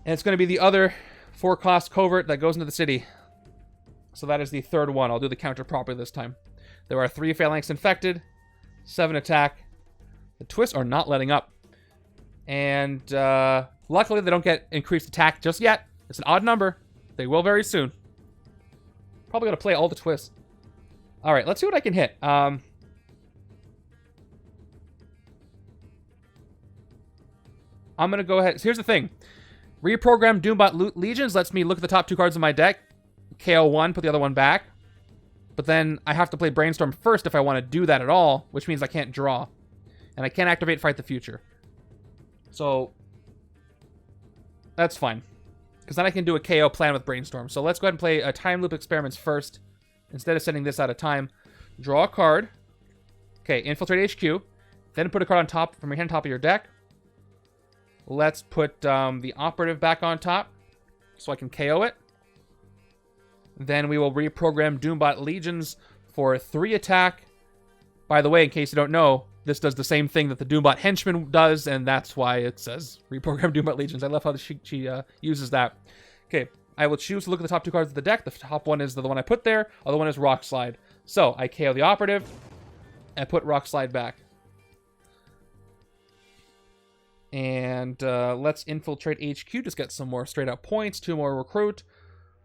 And it's going to be the other 4-cost covert that goes into the city. So that is the 3rd one. I'll do the counter properly this time. There are 3 Phalanx infected, 7 attack. The twists are not letting up. And luckily, they don't get increased attack just yet. It's an odd number. They will very soon. Probably going to play all the twists. All right, let's see what I can hit. I'm going to go ahead. Here's the thing. Reprogram Doombot Legions lets me look at the top 2 cards of my deck. KO one, put the other one back. But then I have to play Brainstorm first if I want to do that at all, which means I can't draw. And I can't activate Fight the Future. So that's fine. Because then I can do a KO plan with Brainstorm. So let's go ahead and play Time Loop Experiments first. Instead of sending this out of time. Draw a card. Okay, Infiltrate HQ. Then put a card on top from your hand, top of your deck. Let's put the Operative back on top. So I can KO it. Then we will reprogram Doombot Legions for 3 attack. By the way, in case you don't know, this does the same thing that the Doombot Henchman does, and that's why it says reprogram Doombot Legions. I love how she uses that. Okay, I will choose to look at the top 2 cards of the deck. The top one is the one I put there. The other one is Rock Slide. So I KO the Operative and put Rock Slide back. And let's Infiltrate HQ. Just get some more straight up points. 2 more Recruit.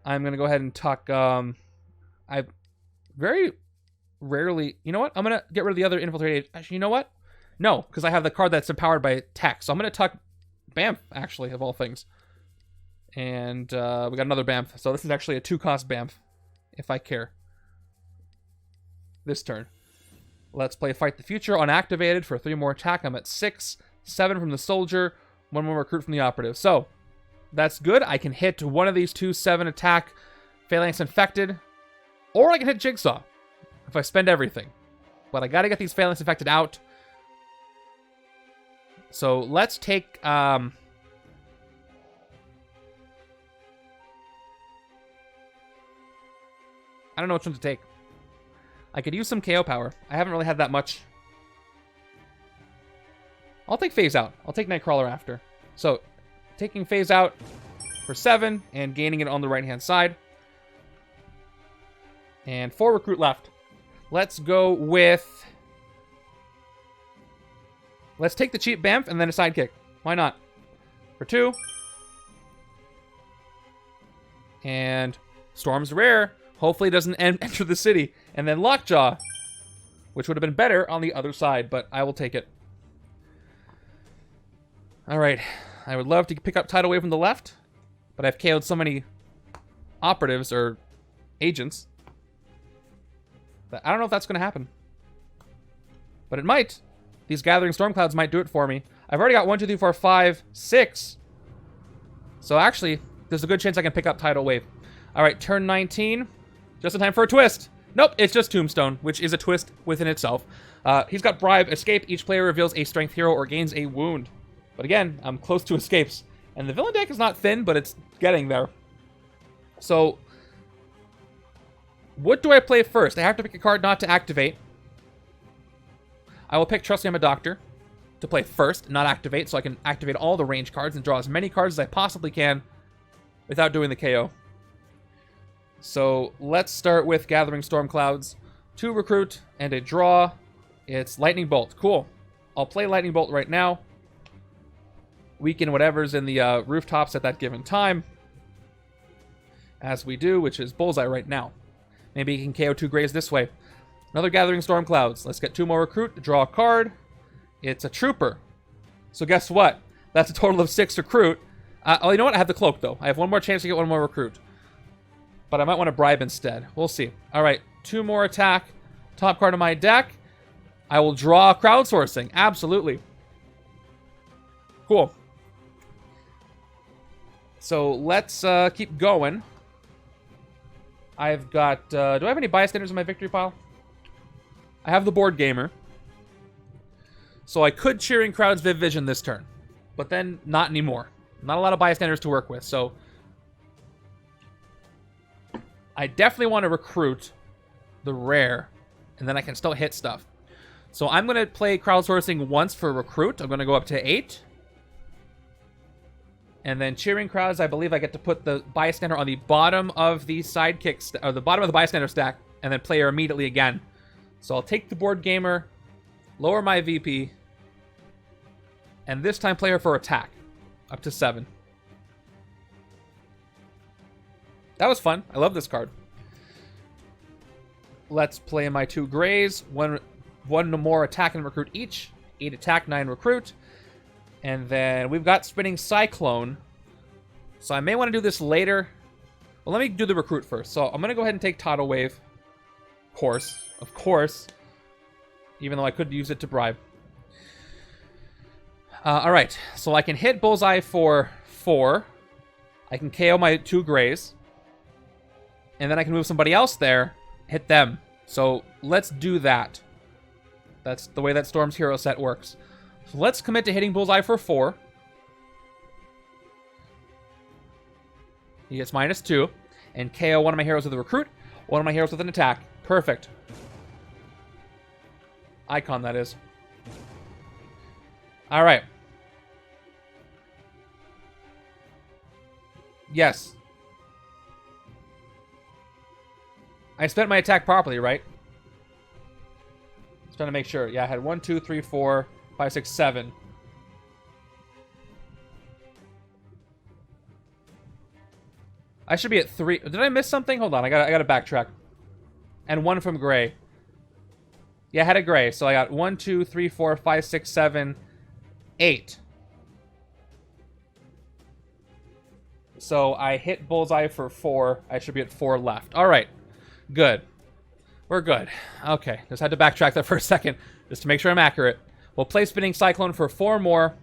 I'm going to go ahead and tuck... I very rarely... You know what? I'm going to get rid of the other Infiltrate... Actually, you know what? No, because I have the card that's empowered by tech. So I'm going to tuck Bamf, actually, of all things. And we got another Bamf. So this is actually a 2-cost Bamf, if I care. This turn. Let's play Fight the Future unactivated for 3 more attack. I'm at 6. 7 from the Soldier. 1 more Recruit from the Operative. So that's good. I can hit one of these 2 7 attack Phalanx Infected. Or I can hit Jigsaw if I spend everything. But I got to get these Phalanx Infected out. So let's take... I don't know which one to take. I could use some KO power. I haven't really had that much. I'll take Phase Out. I'll take Nightcrawler after. So, taking Phase Out for 7 and gaining it on the right-hand side. And 4 Recruit left. Let's go with... Let's take the cheap Bamf and then a Sidekick. Why not? For 2. And Storm's Rare. Hopefully it doesn't enter the city. And then Lockjaw, which would have been better on the other side, but I will take it. Alright, I would love to pick up Tidal Wave from the left, but I've KO'd so many operatives, or agents, that I don't know if that's going to happen. But it might. These Gathering Storm Clouds might do it for me. I've already got 1, 2, 3, 4, 5, 6. So actually, there's a good chance I can pick up Tidal Wave. Alright, turn 19. Just in time for a twist. Nope, it's just Tombstone, which is a twist within itself. He's got Bribe, Escape. Each player reveals a Strength hero or gains a wound. But again, I'm close to escapes. And the villain deck is not thin, but it's getting there. So, what do I play first? I have to pick a card not to activate. I will pick Trust Me, I'm a Doctor to play first, not activate, so I can activate all the range cards and draw as many cards as I possibly can without doing the KO. So, let's start with Gathering Storm Clouds. 2 Recruit and a draw. It's Lightning Bolt. Cool. I'll play Lightning Bolt right now. Weaken whatever's in the rooftops at that given time. As we do, which is Bullseye right now. Maybe he can KO 2 Grays this way. Another Gathering Storm Clouds. Let's get 2 more Recruit. Draw a card. It's a Trooper. So guess what? That's a total of 6 Recruit. Oh, you know what? I have the Cloak, though. I have 1 more chance to get 1 more Recruit. But I might want to Bribe instead. We'll see. Alright, 2 more attack. Top card of my deck. I will draw Crowdsourcing. Absolutely. Cool. So let's keep going. I've got... do I have any bystanders in my victory pile? I have the Board Gamer. So I could Cheering Crowd's Viv Vision this turn. But then not anymore. Not a lot of bystanders to work with, so... I definitely want to recruit the rare, and then I can still hit stuff. So I'm going to play Crowdsourcing once for Recruit. I'm going to go up to 8. And then Cheering Crowds, I believe I get to put the Bystander on the bottom of the Sidekick, or the bottom of the Bystander stack, and then play her immediately again. So I'll take the Board Gamer, lower my VP, And this time play her for attack. Up to 7. That was fun. I love this card. Let's play my 2 grays. One more attack and recruit each. 8 attack, 9 recruit. And then we've got Spinning Cyclone. So I may want to do this later. Well, let me do the recruit first. So I'm going to go ahead and take Tidal Wave. Of course. Even though I could use it to bribe. Alright, so I can hit Bullseye for 4. I can KO my 2 grays. And then I can move somebody else there, hit them. So let's do that. That's the way that Storm's hero set works. So let's commit to hitting Bullseye for 4. He gets -2. And KO one of my heroes with a recruit, one of my heroes with an attack. Perfect. Icon, that is. Alright. Yes. I spent my attack properly, right? Just trying to make sure. Yeah, I had 1, 2, 3, 4, 5, 6, 7. I should be at 3. Did I miss something? Hold on, I gotta backtrack. And 1 from gray. Yeah, I had a gray, so I got 1, 2, 3, 4, 5, 6, 7, 8. So I hit Bullseye for 4. I should be at 4 left. All right. Good. We're good. Okay. Just had to backtrack that for a second just to make sure I'm accurate. We'll play Spinning Cyclone for 4 more.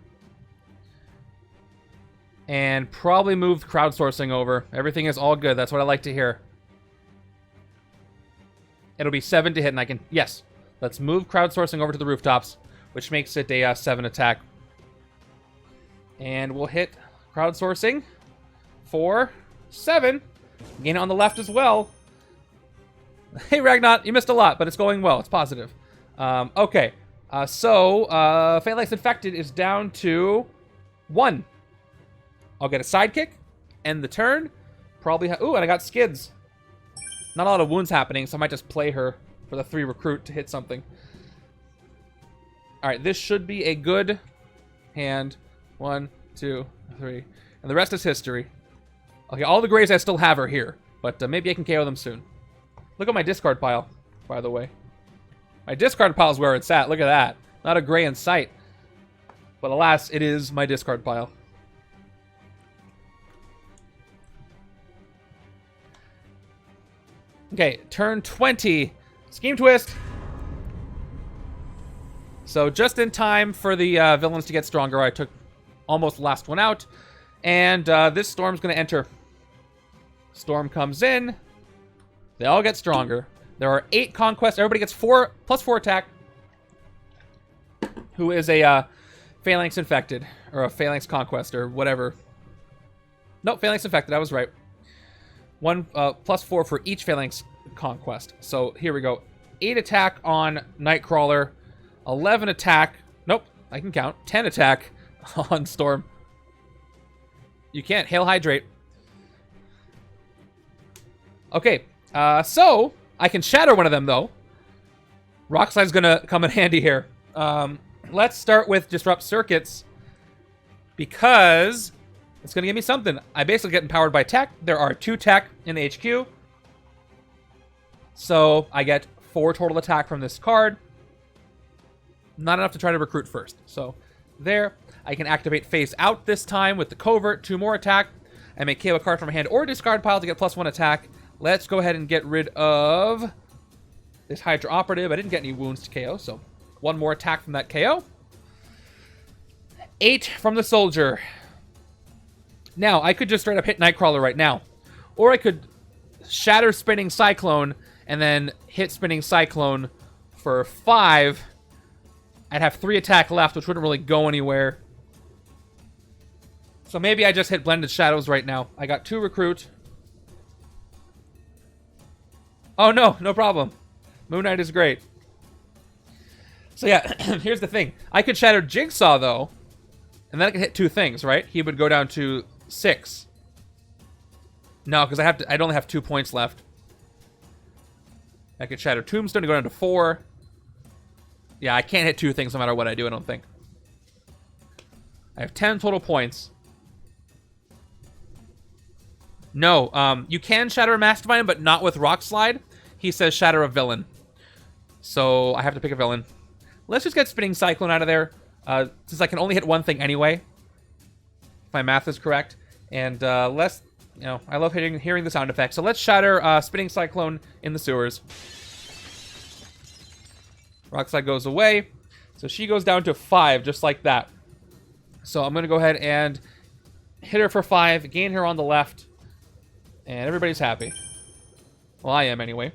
And probably move crowdsourcing over. Everything is all good. That's what I like to hear. It'll be 7 to hit, and I can... Yes. Let's move crowdsourcing over to the rooftops, which makes it a 7 attack. And we'll hit crowdsourcing for 7. Gain it on the left as well. Hey, Ragnot, you missed a lot, but it's going well. It's positive. Okay. So, Phalanx Infected is down to 1. I'll get a sidekick. End the turn. Probably... Ooh, and I got skids. Not a lot of wounds happening, so I might just play her for the 3 recruit to hit something. Alright, this should be a good hand. 1, 2, 3. And the rest is history. Okay, all the grays I still have are here. But maybe I can KO them soon. Look at my discard pile, by the way. My discard pile is where it's at. Look at that. Not a gray in sight. But alas, it is my discard pile. Okay, turn 20. Scheme Twist. So just in time for the villains to get stronger, I took almost the last one out. And this Storm's going to enter. Storm comes in. They all get stronger. There are 8 Conquest. Everybody gets +4 attack. Who is a Phalanx Infected. Or a Phalanx Conquest or whatever. Nope, Phalanx Infected. I was right. 1 +4 for each Phalanx Conquest. So here we go. 8 attack on Nightcrawler. 11 attack. Nope, I can count. 10 attack on Storm. You can't. Hail Hydrate. Okay, so I can shatter one of them, though. Rock Slide's going to come in handy here. Let's start with Disrupt Circuits, because it's going to give me something. I basically get empowered by tech. There are 2 tech in the HQ. So I get 4 total attack from this card. Not enough to try to recruit first. So there. I can activate Phase Out this time with the Covert. 2 more attack. I may KO a card from my hand or discard pile to get +1 attack. Let's go ahead and get rid of this Hydra Operative. I didn't get any wounds to KO, so 1 more attack from that KO. 8 from the Soldier. Now, I could just straight up hit Nightcrawler right now. Or I could shatter Spinning Cyclone and then hit Spinning Cyclone for 5. I'd have 3 attack left, which wouldn't really go anywhere. So maybe I just hit Blended Shadows right now. I got 2 recruit. Oh, no, no problem. Moon Knight is great. So yeah, here's the thing. I could shatter Jigsaw, though, and then I could hit 2 things, right? He would go down to 6. No, because I'd only have 2 points left. I could shatter Tombstone to go down to 4. Yeah, I can't hit 2 things no matter what I do, I don't think. I have 10 total points. No, you can shatter a Mastermind, but not with Rock Slide. He says shatter a villain. So I have to pick a villain. Let's just get Spinning Cyclone out of there, since I can only hit one thing anyway. If my math is correct. And let's, you know, I love hearing the sound effects. So let's shatter Spinning Cyclone in the sewers. Rock Slide goes away. So she goes down to 5, just like that. So I'm going to go ahead and hit her for 5, gain her on the left, and everybody's happy. Well, I am anyway.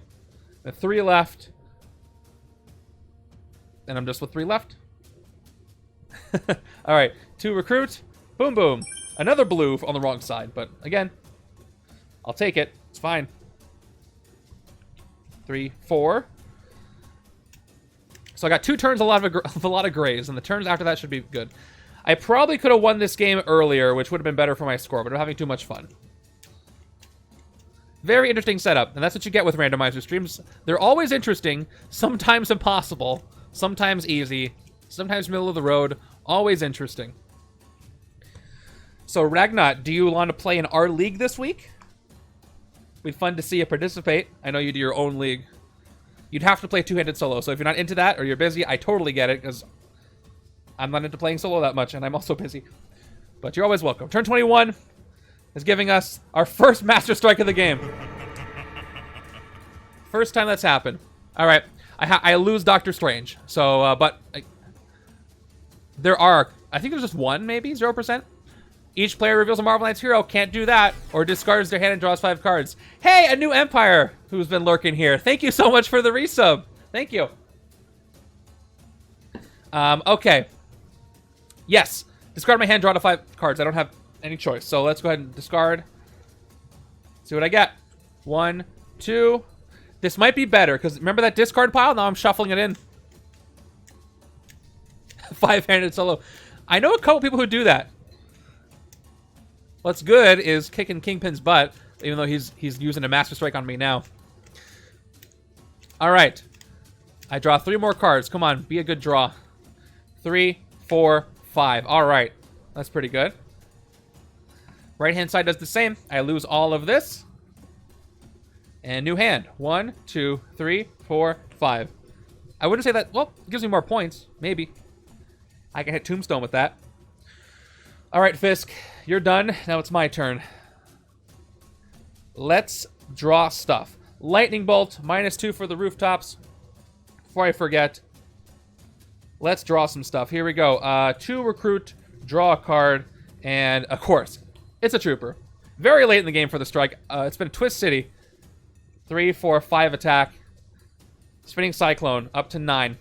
The 3 left. And I'm just with 3 left. Alright, 2 recruit. Boom, boom. Another blue on the wrong side, but again, I'll take it. It's fine. 3, 4. So I got 2 turns, a lot of grays, and the turns after that should be good. I probably could have won this game earlier, which would have been better for my score, but I'm having too much fun. Very interesting setup, and that's what you get with randomizer streams. They're always interesting, sometimes impossible, sometimes easy, sometimes middle of the road, always interesting. So, Ragnat, do you want to play in our league this week? It'd be fun to see you participate. I know you do your own league. You'd have to play two-handed solo, so if you're not into that or you're busy, I totally get it, because I'm not into playing solo that much, and I'm also busy. But you're always welcome. Turn 21 is giving us our first Master Strike of the game. First time that's happened. All right, I lose Doctor Strange. So, there are, I think there's just one, maybe 0%. Each player reveals a Marvel Knights hero. Can't do that, or discards their hand and draws 5 cards. Hey, a new Empire who's been lurking here. Thank you so much for the resub. Thank you. Okay. Yes, discard my hand, draw to 5 cards. I don't have any choice, so let's go ahead and discard. See what I get. 1, 2. This might be better, because remember that discard pile? Now I'm shuffling it in. 5-handed solo. I know a couple people who do that. What's good is kicking Kingpin's butt, even though he's using a Master Strike on me now. All right. I draw 3 more cards. Come on, be a good draw. 3, 4, 5. All right. That's pretty good. Right-hand side does the same. I lose all of this. And new hand. 1, 2, 3, 4, 5. I wouldn't say that... Well, it gives me more points. Maybe. I can hit Tombstone with that. All right, Fisk. You're done. Now it's my turn. Let's draw stuff. Lightning Bolt. -2 for the rooftops. Before I forget. Let's draw some stuff. Here we go. 2 recruit. Draw a card. And, of course, it's a trooper. Very late in the game for the strike. It's been Twist City. 3, 4, 5 attack. Spinning Cyclone. Up to 9.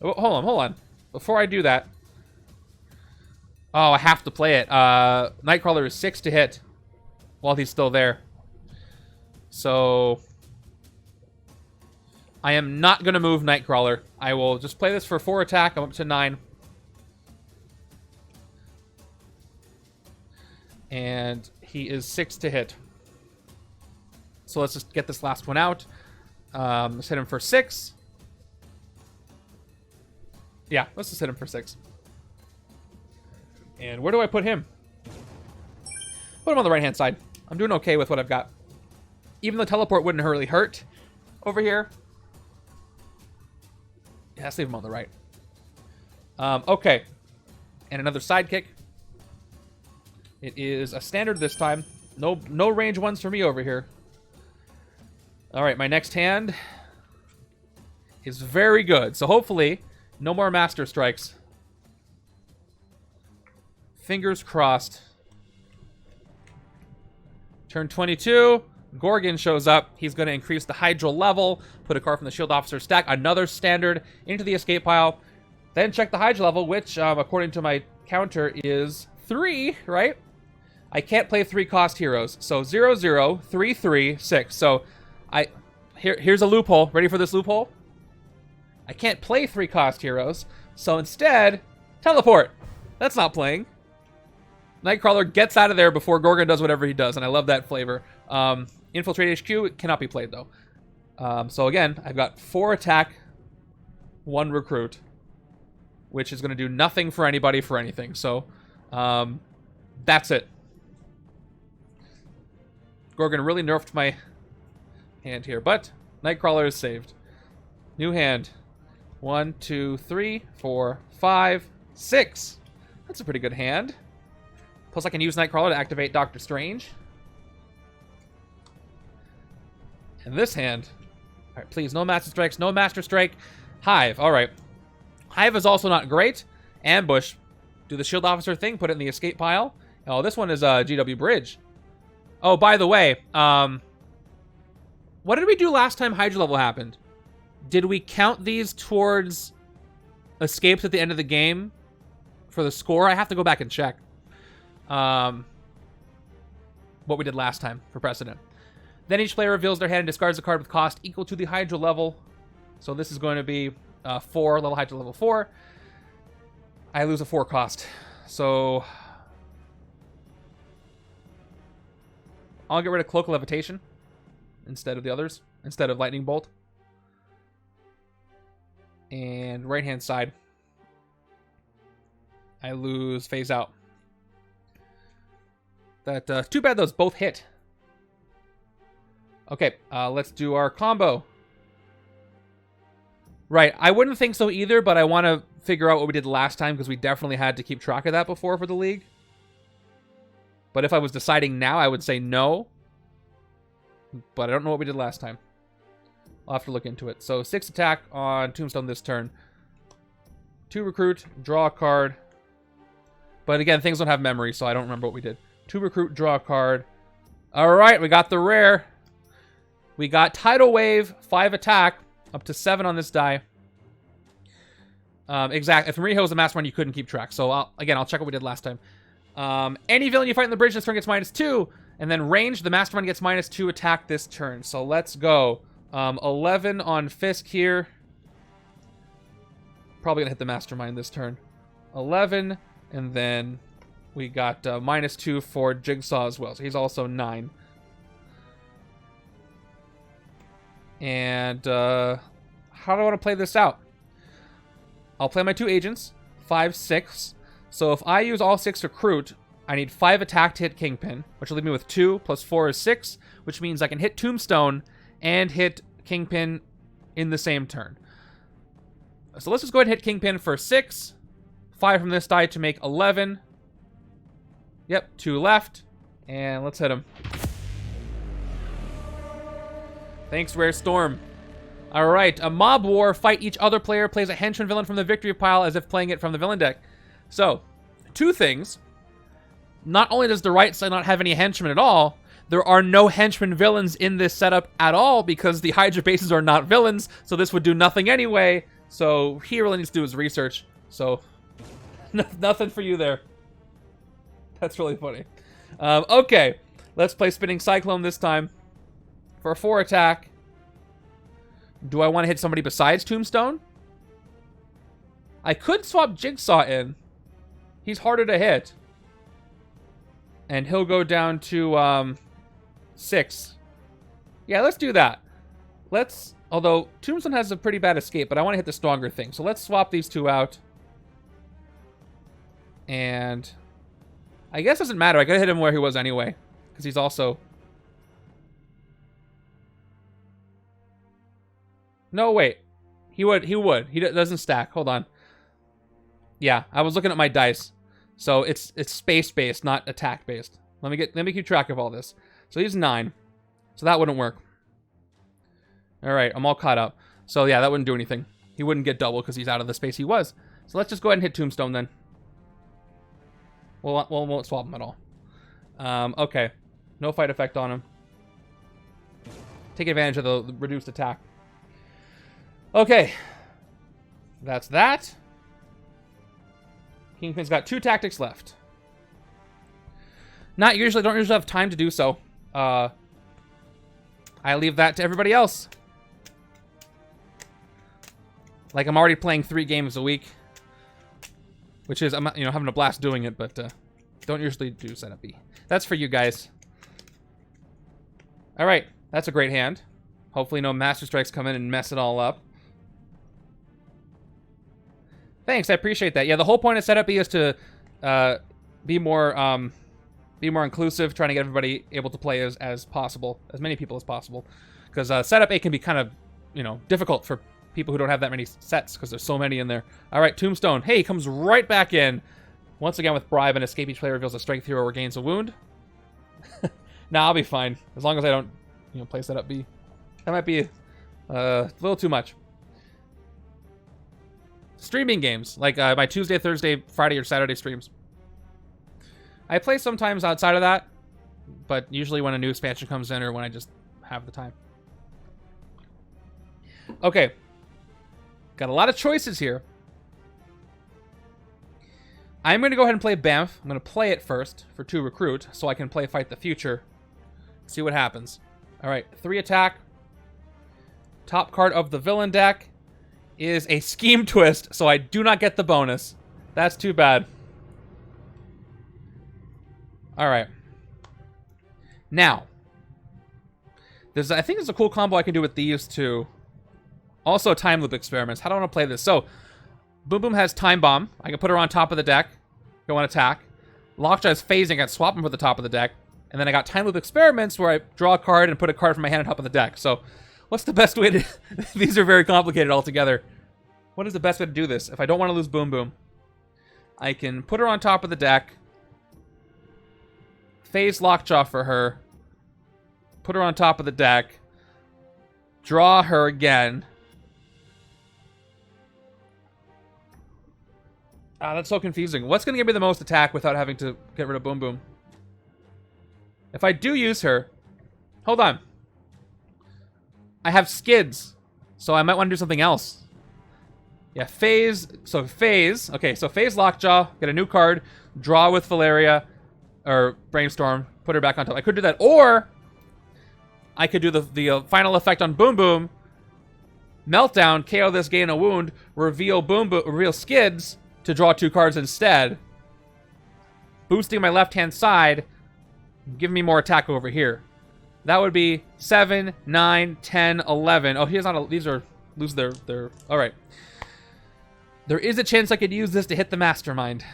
Oh, hold on. Before I do that. Oh, I have to play it. Nightcrawler is 6 to hit while he's still there. So I am not going to move Nightcrawler. I will just play this for 4 attack. I'm up to 9. And he is 6 to hit. So let's just get this last one out. Let's hit him for 6. Yeah, let's just hit him for 6. And where do I put him? Put him on the right-hand side. I'm doing okay with what I've got. Even though teleport wouldn't really hurt over here. Yeah, let's leave him on the right. Okay. And another sidekick. It is a standard this time. No range ones for me over here. All right, my next hand is very good. So hopefully, no more Master Strikes. Fingers crossed. Turn 22. Gorgon shows up. He's going to increase the Hydra level. Put a card from the Shield Officer stack. Another standard into the escape pile. Then check the Hydra level, which, according to my counter, is 3, right? I can't play 3-cost heroes. So 0, 0, 3, 3, 6. So here's a loophole. Ready for this loophole? I can't play 3-cost heroes. So instead, teleport. That's not playing. Nightcrawler gets out of there before Gorgon does whatever he does, and I love that flavor. Infiltrate HQ, it cannot be played, though. So again, I've got 4 attack, 1 recruit. which is going to do nothing for anybody for anything. So, that's it. Gorgon really nerfed my hand here, but Nightcrawler is saved. New hand. 1, 2, 3, 4, 5, 6. That's a pretty good hand. Plus, I can use Nightcrawler to activate Doctor Strange. And this hand. All right, please, no Master Strikes, no Master Strike. Hive, all right. Hive is also not great. Ambush. Do the Shield Officer thing, put it in the escape pile. Oh, this one is GW Bridge. Oh, by the way, what did we do last time Hydra level happened? Did we count these towards escapes at the end of the game for the score? I have to go back and check what we did last time for precedent. Then each player reveals their hand and discards a card with cost equal to the Hydra level. So this is going to be 4, level Hydra level 4. I lose a 4 cost. So I'll get rid of Cloak of Levitation instead of the others, instead of Lightning Bolt. And right-hand side, I lose Phase Out. That too bad those both hit. Okay, let's do our combo. Right, I wouldn't think so either, but I want to figure out what we did last time because we definitely had to keep track of that before for the league. But if I was deciding now, I would say no. But I don't know what we did last time. I'll have to look into it. So 6 attack on Tombstone this turn. 2 recruit, draw a card. But again, things don't have memory, so I don't remember what we did. 2 recruit, draw a card. All right, we got the rare. We got Tidal Wave, 5 attack, up to 7 on this die. Exactly. If Marijo was the Mastermind, you couldn't keep track. So I'll check what we did last time. Any villain you fight in the bridge this turn gets -2. And then range, the Mastermind gets -2 attack this turn. So let's go. 11 on Fisk here. Probably gonna hit the Mastermind this turn. 11, and then we got -2 for Jigsaw as well. So he's also 9. And how do I want to play this out? I'll play my 2 agents, 5, 6. So if I use all 6 recruit, I need 5 attack to hit Kingpin, which will leave me with 2 plus 4 is 6, which means I can hit Tombstone and hit Kingpin in the same turn. So let's just go ahead and hit Kingpin for 6. 5 from this die to make 11. Yep, 2 left. And let's hit him. Thanks, Rare Storm. Alright, a Mob War. Fight each other player plays a Henchman villain from the victory pile as if playing it from the villain deck. So, 2 things. Not only does the right side not have any henchmen at all, there are no henchman villains in this setup at all because the Hydra bases are not villains, so this would do nothing anyway. So he really needs to do his research. So, nothing for you there. That's really funny. Okay, let's play Spinning Cyclone this time for 4 attack. Do I want to hit somebody besides Tombstone? I could swap Jigsaw in. He's harder to hit. And he'll go down to 6. Yeah, let's do that. Although Tombstone has a pretty bad escape, but I want to hit the stronger thing. So let's swap these 2 out. And I guess it doesn't matter. I gotta hit him where he was anyway. Because he's also... No, wait. He would. He doesn't stack. Hold on. Yeah, I was looking at my dice. So it's space-based, not attack-based. Let me keep track of all this. So he's 9. So that wouldn't work. Alright, I'm all caught up. So yeah, that wouldn't do anything. He wouldn't get double because he's out of the space he was. So let's just go ahead and hit Tombstone then. We won't swap him at all. Okay. No fight effect on him. Take advantage of the reduced attack. Okay. That's that. Kingpin's got 2 tactics left. Don't usually have time to do so. I leave that to everybody else. Like, I'm already playing 3 games a week. Which is, I'm having a blast doing it, but don't usually do setup B. That's for you guys. Alright, that's a great hand. Hopefully no Master Strikes come in and mess it all up. Thanks, I appreciate that. Yeah, the whole point of Setup B is to be more inclusive, trying to get everybody able to play as possible, as many people as possible. Because Setup A can be kind of, you know, difficult for people who don't have that many sets, because there's so many in there. All right, Tombstone. Hey, he comes right back in. Once again with Bribe, and escape each player reveals a strength hero or gains a wound. Nah, I'll be fine. As long as I don't, you know, play Setup B. That might be a little too much. Streaming games, like my Tuesday, Thursday, Friday, or Saturday streams. I play sometimes outside of that, but usually when a new expansion comes in or when I just have the time. Okay. Got a lot of choices here. I'm going to go ahead and play Banff. I'm going to play it first for 2 recruit, so I can play Fight the Future. See what happens. All right, 3 attack. Top card of the villain deck is a Scheme Twist, so I do not get the bonus. That's too bad. All right. Now, I think there's a cool combo I can do with these two. Also, Time Loop Experiments. How do I want to play this? So, Boom Boom has Time Bomb. I can put her on top of the deck. Go on attack. Lockjaw is phasing. I can swap them for the top of the deck. And then I got Time Loop Experiments where I draw a card and put a card from my hand on top of the deck. So, what's the best way to... These are very complicated altogether. What is the best way to do this? If I don't want to lose Boom Boom, I can put her on top of the deck. Phase Lockjaw for her. Put her on top of the deck. Draw her again. Ah, that's so confusing. What's going to give me the most attack without having to get rid of Boom Boom? If I do use her... Hold on. I have Skids, so I might want to do something else. Yeah, Phase... So Phase... Okay, so Phase Lockjaw, get a new card, draw with Valeria, or Brainstorm, put her back on top. I could do that, or... I could do the final effect on Boom Boom, Meltdown, KO this, gain a wound, reveal Skids to draw 2 cards instead, boosting my left-hand side, give me more attack over here. That would be 7, 9, 10, 11. Oh, here's not a... These are... Lose their... Alright. There is a chance I could use this to hit the Mastermind.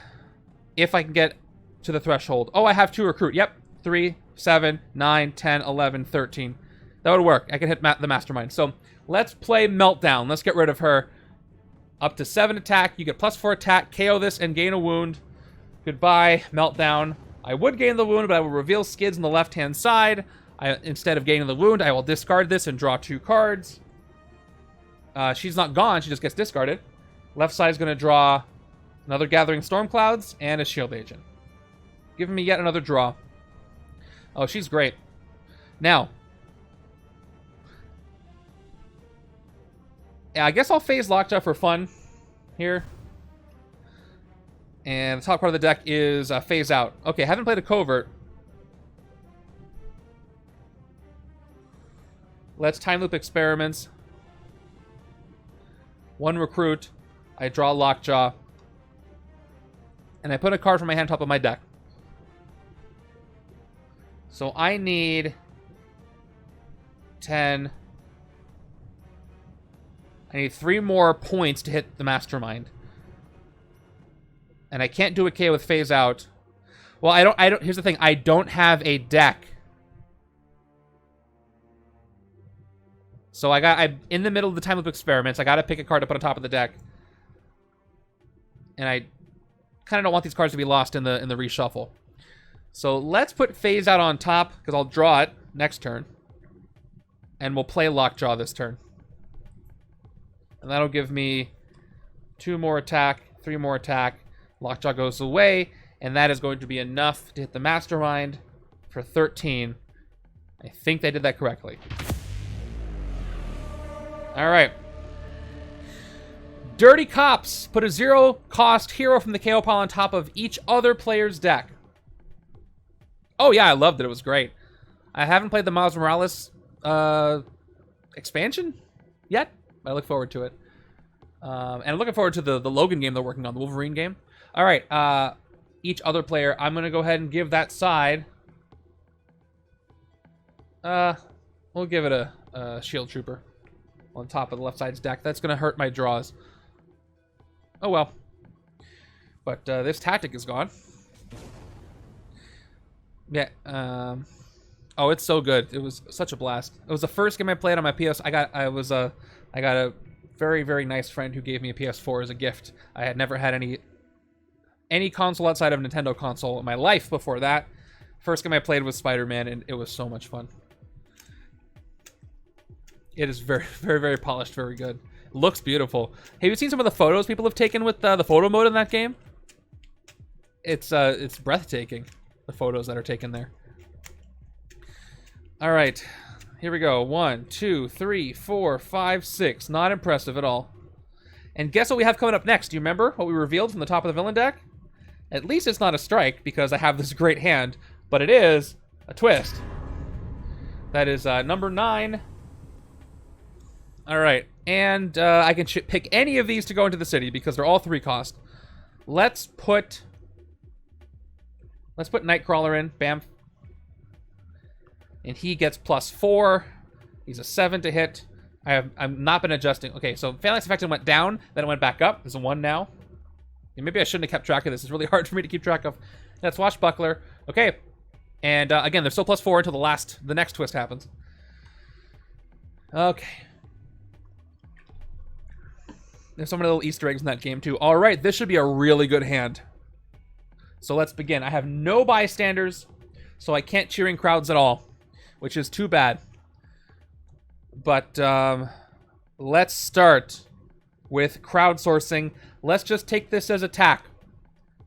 If I can get to the threshold. Oh, I have 2 recruit. Yep. 3, 7, 9, 10, 11, 13. That would work. I can hit the Mastermind. So, let's play Meltdown. Let's get rid of her. Up to 7 attack. You get +4 attack. KO this and gain a wound. Goodbye, Meltdown. I would gain the wound, but I will reveal Skids on the left-hand side. Instead of gaining the wound, I will discard this and draw 2 cards. She's not gone. She just gets discarded. Left side is going to draw another Gathering Storm Clouds and a Shield Agent. Giving me yet another draw. Oh, she's great. Now, yeah, I guess I'll phase Lockjaw for fun here. And the top part of the deck is Phase Out. Okay, I haven't played a Covert. Let's Time Loop Experiments. 1 recruit. I draw Lockjaw. And I put a card from my hand on top of my deck. So I need 10. I need 3 more points to hit the Mastermind. And I can't do a KO with Phase Out. Well, I don't here's the thing, I don't have a deck. So I'm in the middle of the Time Loop Experiments. I gotta pick a card to put on top of the deck. And I kind of don't want these cards to be lost in the reshuffle. So let's put Phase Out on top, because I'll draw it next turn. And we'll play Lockjaw this turn. And that'll give me 2 more attack, 3 more attack. Lockjaw goes away, and that is going to be enough to hit the Mastermind for 13. I think they did that correctly. Alright. Dirty Cops. Put a 0-cost hero from the KO pile on top of each other player's deck. Oh yeah, I loved it. It was great. I haven't played the Miles Morales expansion yet. I look forward to it. And I'm looking forward to the Logan game they're working on, the Wolverine game. Alright, each other player. I'm going to go ahead and give that side. We'll give it a Shield Trooper on top of the left side's deck. That's going to hurt my draws. Oh well. But this tactic is gone. Yeah. Oh, it's so good. It was such a blast. It was the first game I played on my PS. I got a very, very nice friend who gave me a PS4 as a gift. I had never had any console outside of a Nintendo console in my life before that. First game I played was Spider-Man, and it was so much fun. It is very, very, very polished, very good. It looks beautiful. Have you seen some of the photos people have taken with the photo mode in that game? It's breathtaking, the photos that are taken there. All right, here we go. 1, 2, 3, 4, 5, 6. Not impressive at all. And guess what we have coming up next? Do you remember what we revealed from the top of the villain deck? At least it's not a strike, because I have this great hand, but it is a twist. That is number 9. All right, and I can pick any of these to go into the city because they're all 3 cost. Let's put Nightcrawler in. Bam. And he gets +4. He's a 7 to hit. I've not been adjusting. Okay, so Phalanx Affected went down, then it went back up. There's a 1 now. And maybe I shouldn't have kept track of this. It's really hard for me to keep track of. That's Swashbuckler. Okay. And again, they're still +4 until the next twist happens. Okay. There's so many little Easter eggs in that game too. All right, this should be a really good hand. So let's begin. I have no bystanders, so I can't cheering crowds at all, which is too bad. But let's start with crowdsourcing. Let's just take this as attack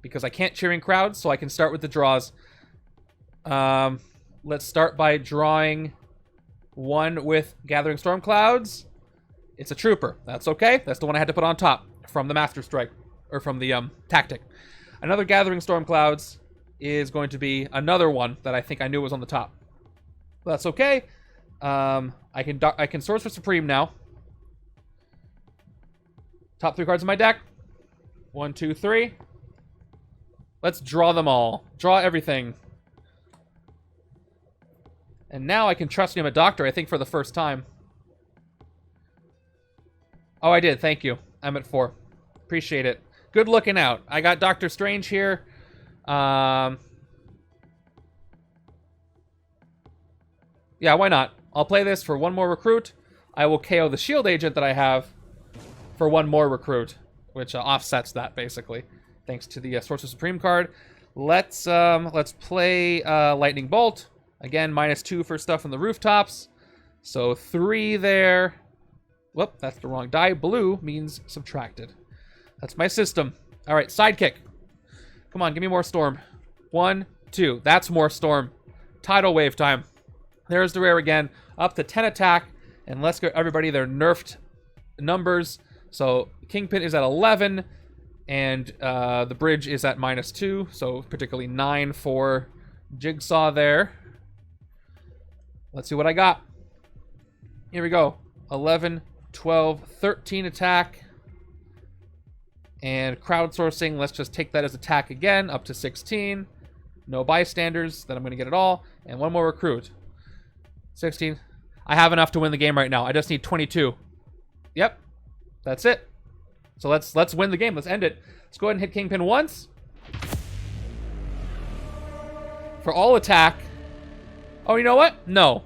because I can't cheering crowds, so I can start with the draws. Let's start by drawing 1 with Gathering Storm Clouds. It's a trooper. That's okay. That's the one I had to put on top from the Master Strike, or from the tactic. Another Gathering Storm Clouds is going to be another one that I think I knew was on the top. That's okay. I can source for Supreme now. Top 3 cards in my deck. 1, 2, 3. Let's draw them all. Draw everything. And now I can trust me I'm a doctor, I think, for the first time. Oh, I did. Thank you. I'm at 4. Appreciate it. Good looking out. I got Doctor Strange here. Yeah, why not? I'll play this for 1 more recruit. I will KO the shield agent that I have for 1 more recruit, which offsets that basically, thanks to the Sorcerer Supreme card. Let's play Lightning Bolt again. -2 for stuff on the rooftops, so 3 there. Whoop, that's the wrong die. Blue means subtracted. That's my system. All right, sidekick. Come on, give me more storm. 1, 2. That's more storm. Tidal wave time. There's the rare again. Up to 10 attack. And let's get everybody their nerfed numbers. So Kingpin is at 11. And the bridge is at -2. So particularly 9 for Jigsaw there. Let's see what I got. Here we go. 11, 12, 13 attack. And crowdsourcing, let's just take that as attack again, up to 16. No bystanders, then I'm going to get it all. And 1 more recruit. 16. I have enough to win the game right now. I just need 22. Yep, that's it. So let's win the game. Let's end it. Let's go ahead and hit Kingpin once. For all attack. Oh, you know what? No.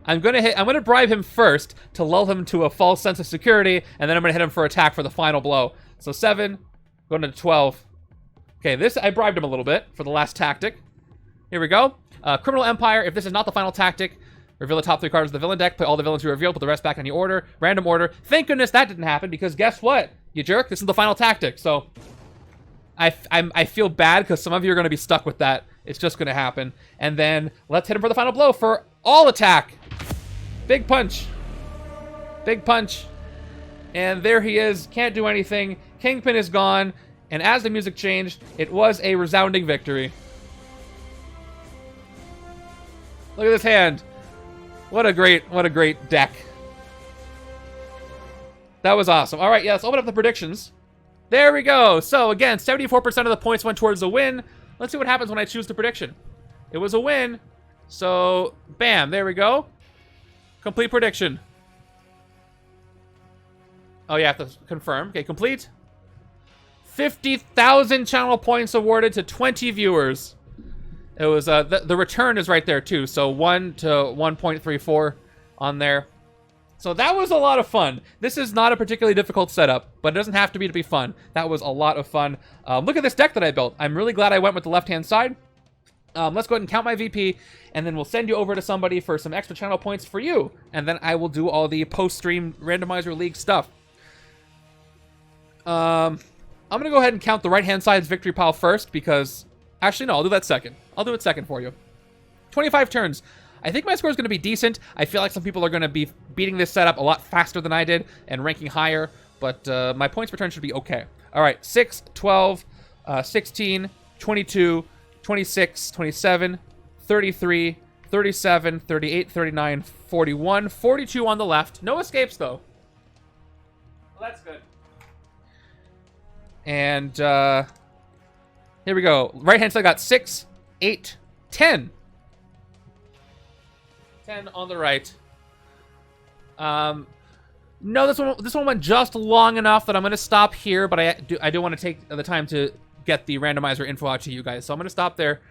I'm gonna bribe him first to lull him to a false sense of security, and then I'm gonna hit him for attack for the final blow. So 7, going to 12. Okay, this I bribed him a little bit for the last tactic. Here we go. Criminal Empire. If this is not the final tactic, reveal the top 3 cards of the villain deck. Play all the villains you revealed. Put the rest back in any order. Random order. Thank goodness that didn't happen, because guess what, you jerk? This is the final tactic. So I feel bad because some of you are going to be stuck with that. It's just going to happen. And then let's hit him for the final blow for all attack. Big punch. Big punch. And there he is. Can't do anything. Kingpin is gone. And as the music changed, it was a resounding victory. Look at this hand. What a great deck. That was awesome. All right, yeah, let's open up the predictions. There we go. So again, 74% of the points went towards a win. Let's see what happens when I choose the prediction. It was a win. So, bam, there we go. Complete prediction. Oh, you have to confirm. Okay, complete. 50,000 channel points awarded to 20 viewers. It was, the return is right there too. So 1 to 1.34 on there. So that was a lot of fun. This is not a particularly difficult setup, but it doesn't have to be fun. That was a lot of fun. Look at this deck that I built. I'm really glad I went with the left-hand side. Let's go ahead and count my VP, and then we'll send you over to somebody for some extra channel points for you. And then I will do all the post-stream Randomizer League stuff. I'm going to go ahead and count the right-hand side's victory pile first, because... Actually, no, I'll do that second. I'll do it second for you. 25 turns. I think my score is going to be decent. I feel like some people are going to be beating this setup a lot faster than I did and ranking higher, but my points per turn should be okay. All right, 6, 12, 16, 22, 26, 27, 33, 37, 38, 39, 41, 42 on the left. No escapes, though. Well, that's good. And here we go. Right-hand side got 6, 8, 10. 10 on the right. No, this one went just long enough that I'm going to stop here, but I do want to take the time to get the randomizer info out to you guys. So I'm going to stop there.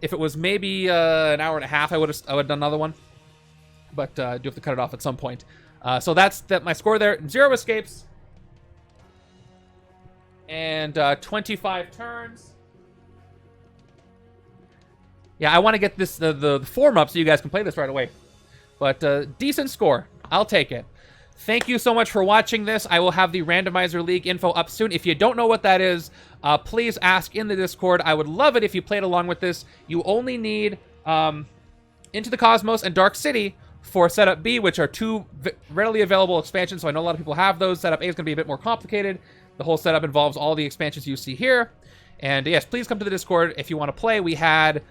If it was maybe an hour and a half, I would have done another one. But I do have to cut it off at some point. So that's my score there. 0 escapes. And 25 turns. Yeah, I want to get this the form up so you guys can play this right away. But decent score. I'll take it. Thank you so much for watching this. I will have the Randomizer League info up soon. If you don't know what that is, please ask in the Discord. I would love it if you played along with this. You only need Into the Cosmos and Dark City for Setup B, which are two readily available expansions, so I know a lot of people have those. Setup A is going to be a bit more complicated. The whole setup involves all the expansions you see here. And yes, please come to the Discord if you want to play. We had...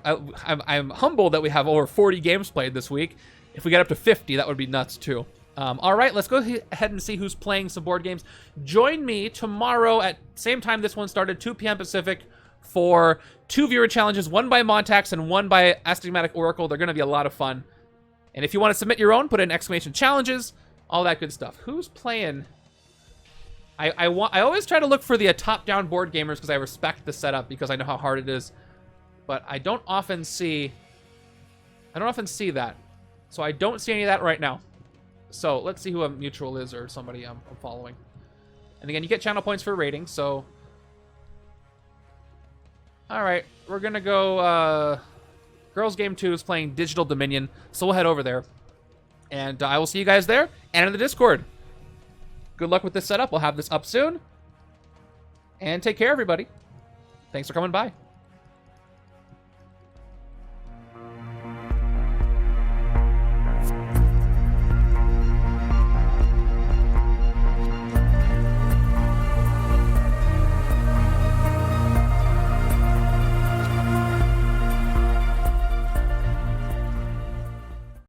I'm humbled that we have over 40 games played this week. If we get up to 50, that would be nuts too. All right, let's go ahead and see who's playing some board games. Join me tomorrow at same time this one started, 2 p.m. Pacific, for 2 viewer challenges, one by Montax and one by Astigmatic Oracle. They're going to be a lot of fun. And if you want to submit your own, put in exclamation challenges, all that good stuff. Who's playing? I always try to look for the top-down board gamers because I respect the setup because I know how hard it is. But I don't often see that. So I don't see any of that right now. So let's see who a mutual is or somebody I'm following. And again, you get channel points for rating, so... Alright, we're gonna go, Girls Game 2 is playing Digital Dominion, so we'll head over there. And I will see you guys there, and in the Discord. Good luck with this setup, we'll have this up soon. And take care, everybody. Thanks for coming by.